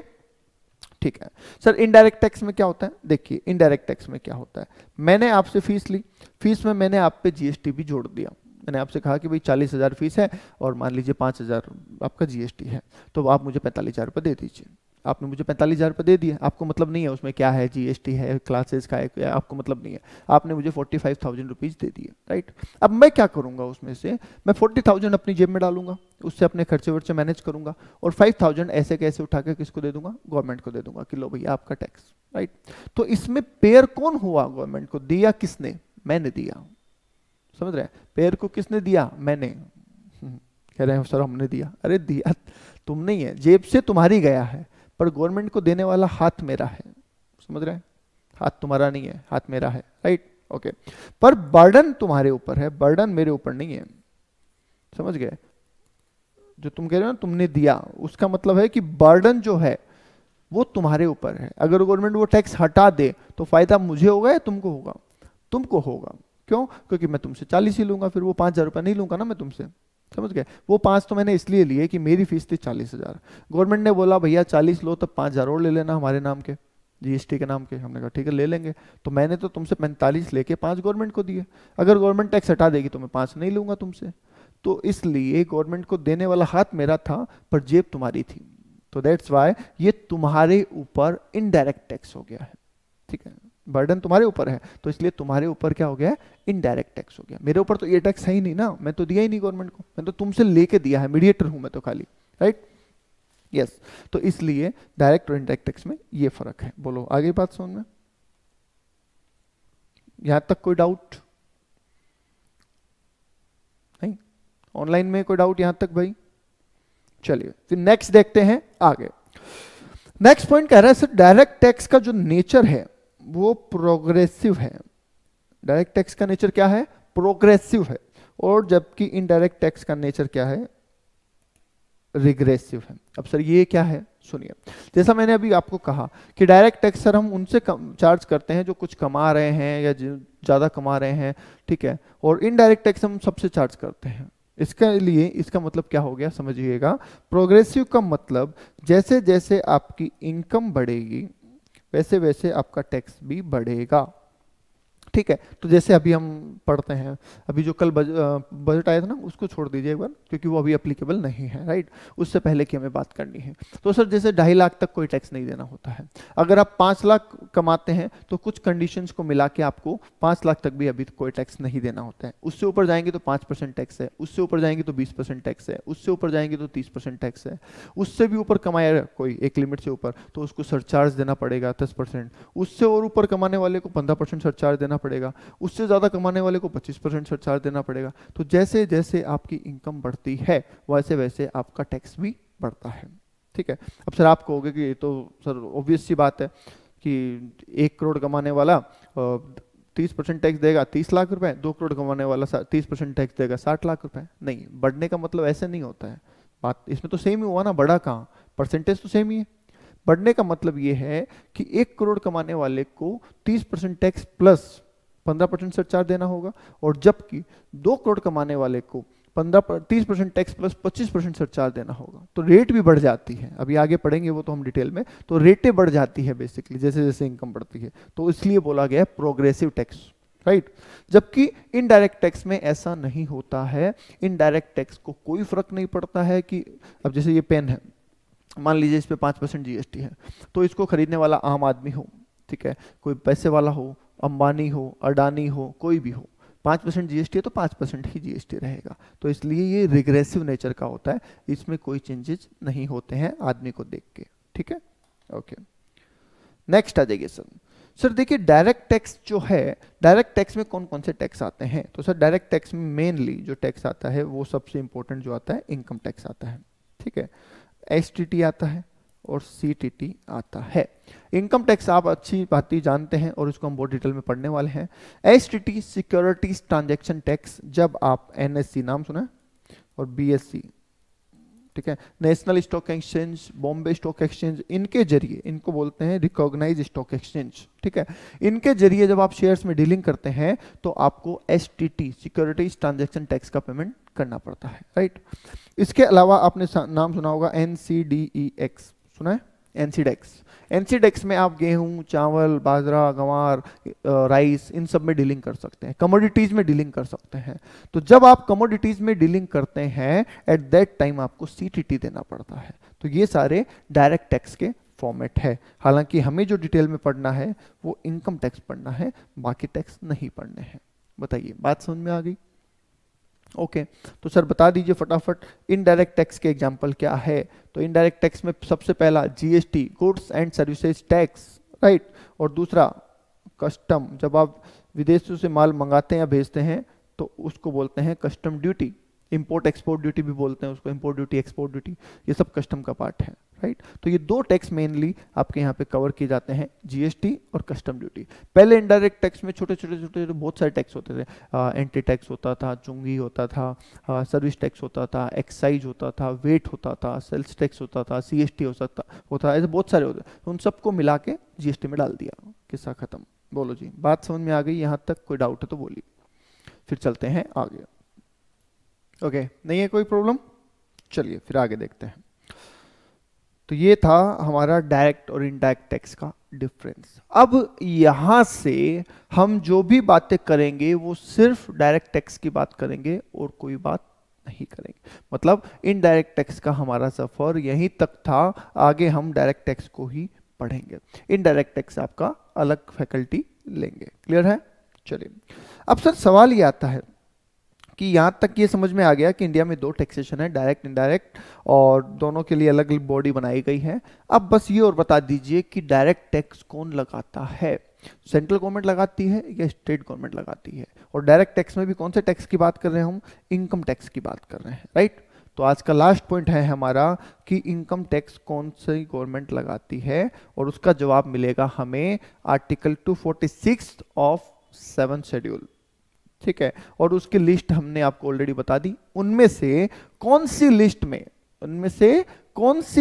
ठीक है सर। इनडायरेक्ट टैक्स में क्या होता है? देखिए, इनडायरेक्ट टैक्स में क्या होता है, मैंने आपसे फीस ली, फीस में मैंने आप पे जीएसटी भी जोड़ दिया। मैंने आपसे कहा कि भाई 40,000 फीस है और मान लीजिए 5,000 आपका जीएसटी है, तो आप मुझे 45,000 रुपये दे दीजिए। आपने मुझे 45,000 रुपये दे दिए, आपको मतलब नहीं है उसमें क्या है, जीएसटी है, क्लासेस का है, आपको मतलब नहीं है। आपने मुझे 45,000 रुपीज़ दे दिए, राइट। अब मैं क्या करूंगा उसमें से? मैं 40,000 अपनी जेब में डालूंगा, उससे अपने खर्चे वर्चे मैनेज करूंगा, और 5,000 ऐसे कैसे उठा के किसको दे दूंगा? गवर्नमेंट को दे दूंगा कि लो भैया आपका टैक्स, राइट। तो इसमें पेयर कौन हुआ? गवर्नमेंट को दिया किसने? मैंने दिया। समझ रहे हैं? पेयर को किसने दिया? मैंने। कह रहे हैं सर हमने दिया। अरे दिया तुम नहीं है, जेब से तुम्हारी गया है, पर गवर्नमेंट को देने वाला हाथ मेरा है। समझ रहे हैं? हाथ तुम्हारा नहीं है, हाथ मेरा है, राइट। ओके, पर बर्डन तुम्हारे ऊपर है, बर्डन मेरे ऊपर नहीं है। समझ गए? जो तुम कह रहे हो ना तुमने दिया, उसका मतलब है कि बर्डन जो है वो तुम्हारे ऊपर है। अगर गवर्नमेंट वो टैक्स हटा दे तो फायदा मुझे होगा या तुमको होगा? तुमको होगा। क्यों? क्योंकि मैं तुमसे 40 ही लूंगा, फिर वो 5,000 रुपये नहीं लूंगा ना मैं तुमसे। समझ गए? वो 5 तो मैंने इसलिए लिए कि मेरी फीस थी 40,000, गवर्नमेंट ने बोला भैया 40 लो, तब 5,000 और ले लेना हमारे नाम के, जीएसटी के नाम के। हमने कहा ठीक है ले लेंगे। तो मैंने तो तुमसे 45 लेके 5 गवर्नमेंट को दिए। अगर गवर्नमेंट टैक्स हटा देगी तो मैं 5 नहीं लूंगा तुमसे। तो इसलिए गवर्नमेंट को देने वाला हाथ मेरा था पर जेब तुम्हारी थी। तो दैट्स वाई ये तुम्हारे ऊपर इनडायरेक्ट टैक्स हो गया है। ठीक है, बर्डन तुम्हारे ऊपर है तो इसलिए तुम्हारे ऊपर क्या हो गया? इनडायरेक्ट टैक्स हो गया। मेरे ऊपर तो ये टैक्स है ही नहीं ना, मैं तो दिया ही नहीं गवर्नमेंट को, मैं तो तुमसे लेके दिया है, मीडिएटर हूं मैं तो खाली, राइट? यस। तो इसलिए डायरेक्ट और इनडायरेक्ट टैक्स में ये फर्क है। बोलो आगे बात समझ में? यहां तक कोई डाउट नहीं? ऑनलाइन में कोई डाउट यहां तक भाई? चलिए फिर नेक्स्ट देखते हैं आगे। नेक्स्ट पॉइंट कह रहा है सर डायरेक्ट टैक्स का जो नेचर है वो प्रोग्रेसिव है। डायरेक्ट टैक्स का नेचर क्या है? प्रोग्रेसिव है। और जबकि इनडायरेक्ट टैक्स का नेचर क्या है? रिग्रेसिव है। अब सर ये क्या है? सुनिए, जैसा मैंने अभी आपको कहा कि डायरेक्ट टैक्स सर हम उनसे चार्ज करते हैं जो कुछ कमा रहे हैं या ज्यादा कमा रहे हैं, ठीक है। और इनडायरेक्ट टैक्स हम सबसे चार्ज करते हैं। इसके लिए इसका मतलब क्या हो गया समझिएगा। प्रोग्रेसिव का मतलब जैसे जैसे आपकी इनकम बढ़ेगी वैसे वैसे आपका टैक्स भी बढ़ेगा। ठीक है, तो जैसे अभी हम पढ़ते हैं, अभी जो कल बजट आया था ना उसको छोड़ दीजिए एक बार, क्योंकि वो अभी एप्लीकेबल नहीं है, राइट? उससे पहले की हमें बात करनी है। तो सर जैसे 2.5 लाख तक कोई टैक्स नहीं देना होता है। अगर आप 5 लाख कमाते हैं तो कुछ कंडीशंस को मिला के आपको 5 लाख तक भी अभी कोई टैक्स नहीं देना होता है। उससे ऊपर जाएंगे तो 5% टैक्स है, उससे ऊपर जाएंगे तो 20% टैक्स है, उससे ऊपर जाएंगे तो 30% टैक्स है। उससे भी ऊपर कमाया कोई एक लिमिट से ऊपर तो उसको सरचार्ज देना पड़ेगा 10%। उससे और ऊपर कमाने वाले को 15% सरचार्ज देना पड़ेगा। उससे ज्यादा कमाने वाले को 25% सरचार्ज देना पड़ेगा। तो जैसे जैसे आपकी इनकम बढ़ती है वैसे वैसे आपका टैक्स भी बढ़ता है। ठीक है, अब सर आप कहोगे कि ये तो सर ऑब्वियस सी बात है कि 1 करोड़ कमाने वाला 30% टैक्स देगा 30 लाख रुपए, 2 करोड़ कमाने वाला 30% टैक्स देगा 60 लाख रुपए। नहीं, बढ़ने का मतलब ऐसे नहीं होता है। बात इसमें तो सेम ही हुआ ना, बढ़ा कहाँ? परसेंटेज तो सेम ही है। बढ़ने का मतलब ये है कि 1 करोड़ कमाने वाले को 30% टैक्स प्लस 15% सरचार्ज देना होगा, और जबकि 2 करोड़ कमाने वाले को 30% टैक्स प्लस 25% सरचार्ज देना होगा। तो रेट भी बढ़ जाती है, अभी आगे पढ़ेंगे वो तो हम डिटेल में। तो रेटें बढ़ जाती है बेसिकली जैसे जैसे इनकम बढ़ती है। तो इसलिए बोला गया प्रोग्रेसिव टैक्स, राइट? जबकि इनडायरेक्ट टैक्स में ऐसा नहीं होता है। इनडायरेक्ट टैक्स को कोई फर्क नहीं पड़ता है कि अब जैसे ये पेन है, मान लीजिए इस पे 5% जीएसटी है, तो इसको खरीदने वाला आम आदमी हो, ठीक है, कोई पैसे वाला हो, अंबानी हो, अडानी हो, कोई भी हो, 5% जीएसटी है तो 5% ही जीएसटी रहेगा। तो इसलिए ये रिग्रेसिव नेचर का होता है, इसमें कोई चेंजेस नहीं होते हैं आदमी को देख के। ठीक है, ओके। नेक्स्ट आ जाइए सर। सर देखिए डायरेक्ट टैक्स जो है, डायरेक्ट टैक्स में कौन कौन से टैक्स आते हैं? तो सर डायरेक्ट टैक्स में मेनली जो टैक्स आता है वो सबसे इंपॉर्टेंट जो आता है इनकम टैक्स आता है। ठीक है, एसटीटी आता है और सीटीटी आता है। इनकम टैक्स आप अच्छी बात ही जानते हैं और इसको हम बहुत डिटेल में पढ़ने वाले हैं। एसटीटी सिक्योरिटीज ट्रांजैक्शन टैक्स, जब आप एनएससी नाम सुना और बीएससी, ठीक है, national stock exchange, Bombay stock exchange, इनके जरिए, इनको बोलते हैं रिकॉग्नाइज स्टॉक एक्सचेंज, ठीक है, इनके जरिए जब आप शेयर्स में डीलिंग करते हैं तो आपको एसटीटी सिक्योरिटीज ट्रांजैक्शन टैक्स का पेमेंट करना पड़ता है, राइट? इसके अलावा आपने नाम सुना होगा एनसीडीईएक्स, सुना है? एनसीडेक्स। एनसीडेक्स में आप गेहूं, चावल, बाजरा, गंवार, राइस, इन सब में डीलिंग कर सकते हैं, कमोडिटीज में डीलिंग कर सकते हैं। तो जब आप कमोडिटीज में डीलिंग करते हैं एट दैट टाइम आपको सीटीटी देना पड़ता है। तो ये सारे डायरेक्ट टैक्स के फॉर्मेट है। हालांकि हमें जो डिटेल में पढ़ना है वो इनकम टैक्स पढ़ना है, बाकी टैक्स नहीं पढ़ने हैं। बताइए, बात समझ में आ गई? ओके, तो सर बता दीजिए फटाफट इनडायरेक्ट टैक्स के एग्जांपल क्या है। तो इनडायरेक्ट टैक्स में सबसे पहला GST, goods and services tax, right? और दूसरा कस्टम, जब आप विदेशों से माल मंगाते हैं या भेजते हैं तो उसको बोलते हैं custom duty. Import export duty भी बोलते हैं उसको, इंपोर्ट ड्यूटी, एक्सपोर्ट ड्यूटी, ये सब कस्टम का पार्ट है, राइट। तो ये दो टैक्स मेनली आपके यहाँ पे कवर किए जाते हैं, जीएसटी और कस्टम ड्यूटी। पहले इनडायरेक्ट टैक्स में छोटे छोटे छोटे बहुत सारे टैक्स होते थे, एंटी टैक्स होता था, चुंगी होता था, सर्विस टैक्स होता था, एक्साइज होता था, वेट होता था, सेल्स टैक्स होता था, सीएसटी होता था, ऐसे बहुत सारे होते, तो उन सबको मिला के जीएसटी में डाल दिया, किस्सा खत्म। बोलो जी, बात समझ में आ गई यहाँ तक? कोई डाउट है तो बोलिए, फिर चलते हैं आगे। ओके, नहीं है कोई प्रॉब्लम? चलिए फिर आगे देखते हैं। तो ये था हमारा डायरेक्ट और इनडायरेक्ट टैक्स का डिफरेंस। अब यहां से हम जो भी बातें करेंगे वो सिर्फ डायरेक्ट टैक्स की बात करेंगे और कोई बात नहीं करेंगे। मतलब इनडायरेक्ट टैक्स का हमारा सफर यहीं तक था, आगे हम डायरेक्ट टैक्स को ही पढ़ेंगे। इनडायरेक्ट टैक्स आपका अलग फैकल्टी लेंगे। क्लियर है? चलिए, अब सर सवाल ये आता है कि यहाँ तक ये समझ में आ गया कि इंडिया में दो टैक्सेशन है, डायरेक्ट इनडायरेक्ट, और दोनों के लिए अलग अलग बॉडी बनाई गई है। अब बस ये और बता दीजिए कि डायरेक्ट टैक्स कौन लगाता है? सेंट्रल गवर्नमेंट लगाती है या स्टेट गवर्नमेंट लगाती है? और डायरेक्ट टैक्स में भी कौन से टैक्स की बात कर रहे हैं हम? इनकम टैक्स की बात कर रहे हैं, राइट। तो आज का लास्ट पॉइंट है हमारा कि इनकम टैक्स कौन सी गवर्नमेंट लगाती है, और उसका जवाब मिलेगा हमें आर्टिकल 246 ऑफ 7 शेड्यूल। ठीक है, और उसकी लिस्ट हमने आपको ऑलरेडी बता दी। उनमें से कौन सी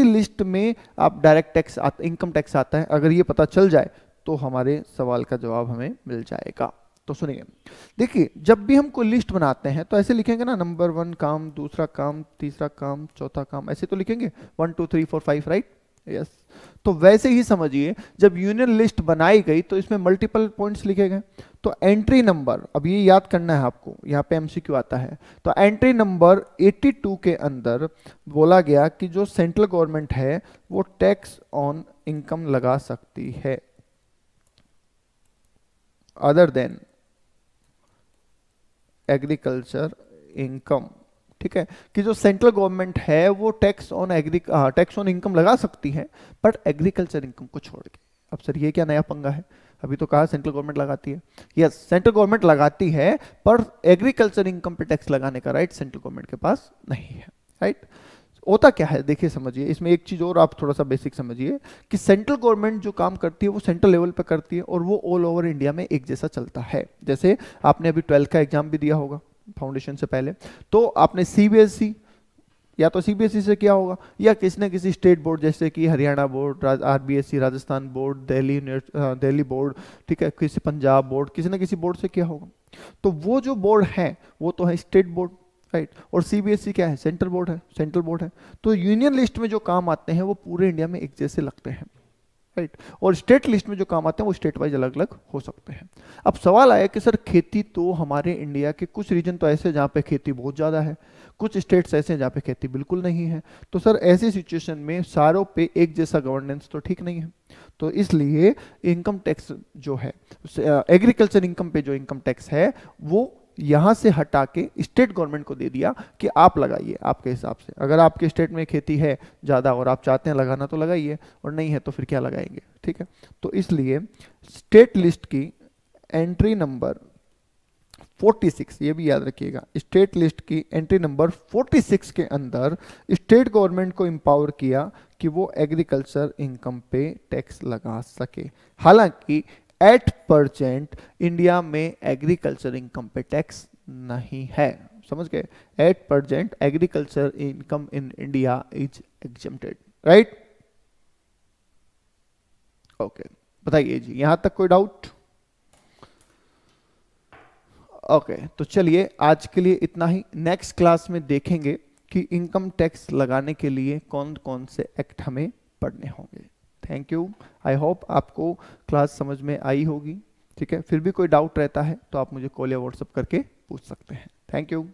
लिस्ट में आप डायरेक्ट टैक्स इनकम टैक्स आता है, अगर ये पता चल जाए तो हमारे सवाल का जवाब हमें मिल जाएगा। तो सुनिए, देखिए, जब भी हम कोई लिस्ट बनाते हैं तो ऐसे लिखेंगे ना, नंबर 1 काम, दूसरा काम, तीसरा काम, चौथा काम, ऐसे तो लिखेंगे 1 2 3 4 5, राइट? यस। तो वैसे ही समझिए, जब यूनियन लिस्ट बनाई गई तो इसमें मल्टीपल पॉइंट्स लिखे गए। तो एंट्री नंबर, अब ये याद करना है आपको, यहाँ पे एमसीक्यू आता है। तो एंट्री नंबर 82 के अंदर बोला गया कि जो सेंट्रल गवर्नमेंट है वो टैक्स ऑन इनकम लगा सकती है अदर देन एग्रीकल्चर इनकम। ठीक है, कि जो सेंट्रल गवर्नमेंट है वो टैक्स ऑन इनकम लगा सकती है, बट एग्रीकल्चर इनकम को छोड़ के। अब सर ये क्या नया पंगा है? अभी तो कहा सेंट्रल गवर्नमेंट लगाती है। यस, सेंट्रल गवर्नमेंट लगाती है, पर एग्रीकल्चर इनकम पे टैक्स लगाने का राइट सेंट्रल गवर्नमेंट के पास नहीं है, राइट। होता क्या है, देखिए समझिए, इसमें एक चीज और आप थोड़ा सा बेसिक समझिए कि सेंट्रल गवर्नमेंट जो काम करती है वो सेंट्रल लेवल पे करती है, और वो ऑल ओवर इंडिया में एक जैसा चलता है। जैसे आपने अभी 12th का एग्जाम भी दिया होगा फाउंडेशन से पहले, तो आपने सीबीएसई या तो सीबीएसई से किया होगा, या किसी न किसी स्टेट बोर्ड जैसे कि Haryana board, RBSE Rajasthan board, Delhi board, ठीक है, किसी पंजाब बोर्ड, किसी न किसी बोर्ड से किया होगा। तो वो जो बोर्ड है वो तो है स्टेट बोर्ड, राइट। और सीबीएसई क्या है? सेंट्रल बोर्ड है। तो यूनियन लिस्ट में जो काम आते हैं वो पूरे इंडिया में एक जैसे लगते हैं, राइट। और स्टेट लिस्ट में जो काम आते हैं वो स्टेट वाइज अलग अलग हो सकते हैं। अब सवाल आया कि सर खेती तो हमारे इंडिया के कुछ रीजन तो ऐसे जहाँ पे खेती बहुत ज़्यादा है, कुछ स्टेट्स ऐसे हैं जहाँ पे खेती बिल्कुल नहीं है। तो सर ऐसी सिचुएशन में सारों पे एक जैसा गवर्नेंस तो ठीक नहीं है। तो इसलिए इनकम टैक्स जो है, एग्रीकल्चर इनकम पे जो इनकम टैक्स है वो यहाँ से हटा के स्टेट गवर्नमेंट को दे दिया कि आप लगाइए आपके हिसाब से। अगर आपके स्टेट में खेती है ज़्यादा और आप चाहते हैं लगाना तो लगाइए, और नहीं है तो फिर क्या लगाएंगे, ठीक है। तो इसलिए स्टेट लिस्ट की एंट्री नंबर 46, ये भी याद रखिएगा, स्टेट लिस्ट की एंट्री नंबर 46 के अंदर स्टेट गवर्नमेंट को एम्पावर किया कि वो एग्रीकल्चर इनकम पे टैक्स लगा सके। हालांकि 8% इंडिया में एग्रीकल्चर इनकम पे टैक्स नहीं है, समझ गए? 8% agriculture income in India is exempted, right? Okay, बताइए जी, यहां तक कोई डाउट? ओके, तो चलिए आज के लिए इतना ही। नेक्स्ट क्लास में देखेंगे कि इनकम टैक्स लगाने के लिए कौन कौन से एक्ट हमें पढ़ने होंगे। Thank you. आई होप आपको क्लास समझ में आई होगी, ठीक है। फिर भी कोई डाउट रहता है तो आप मुझे कॉल या व्हाट्सएप करके पूछ सकते हैं। Thank you.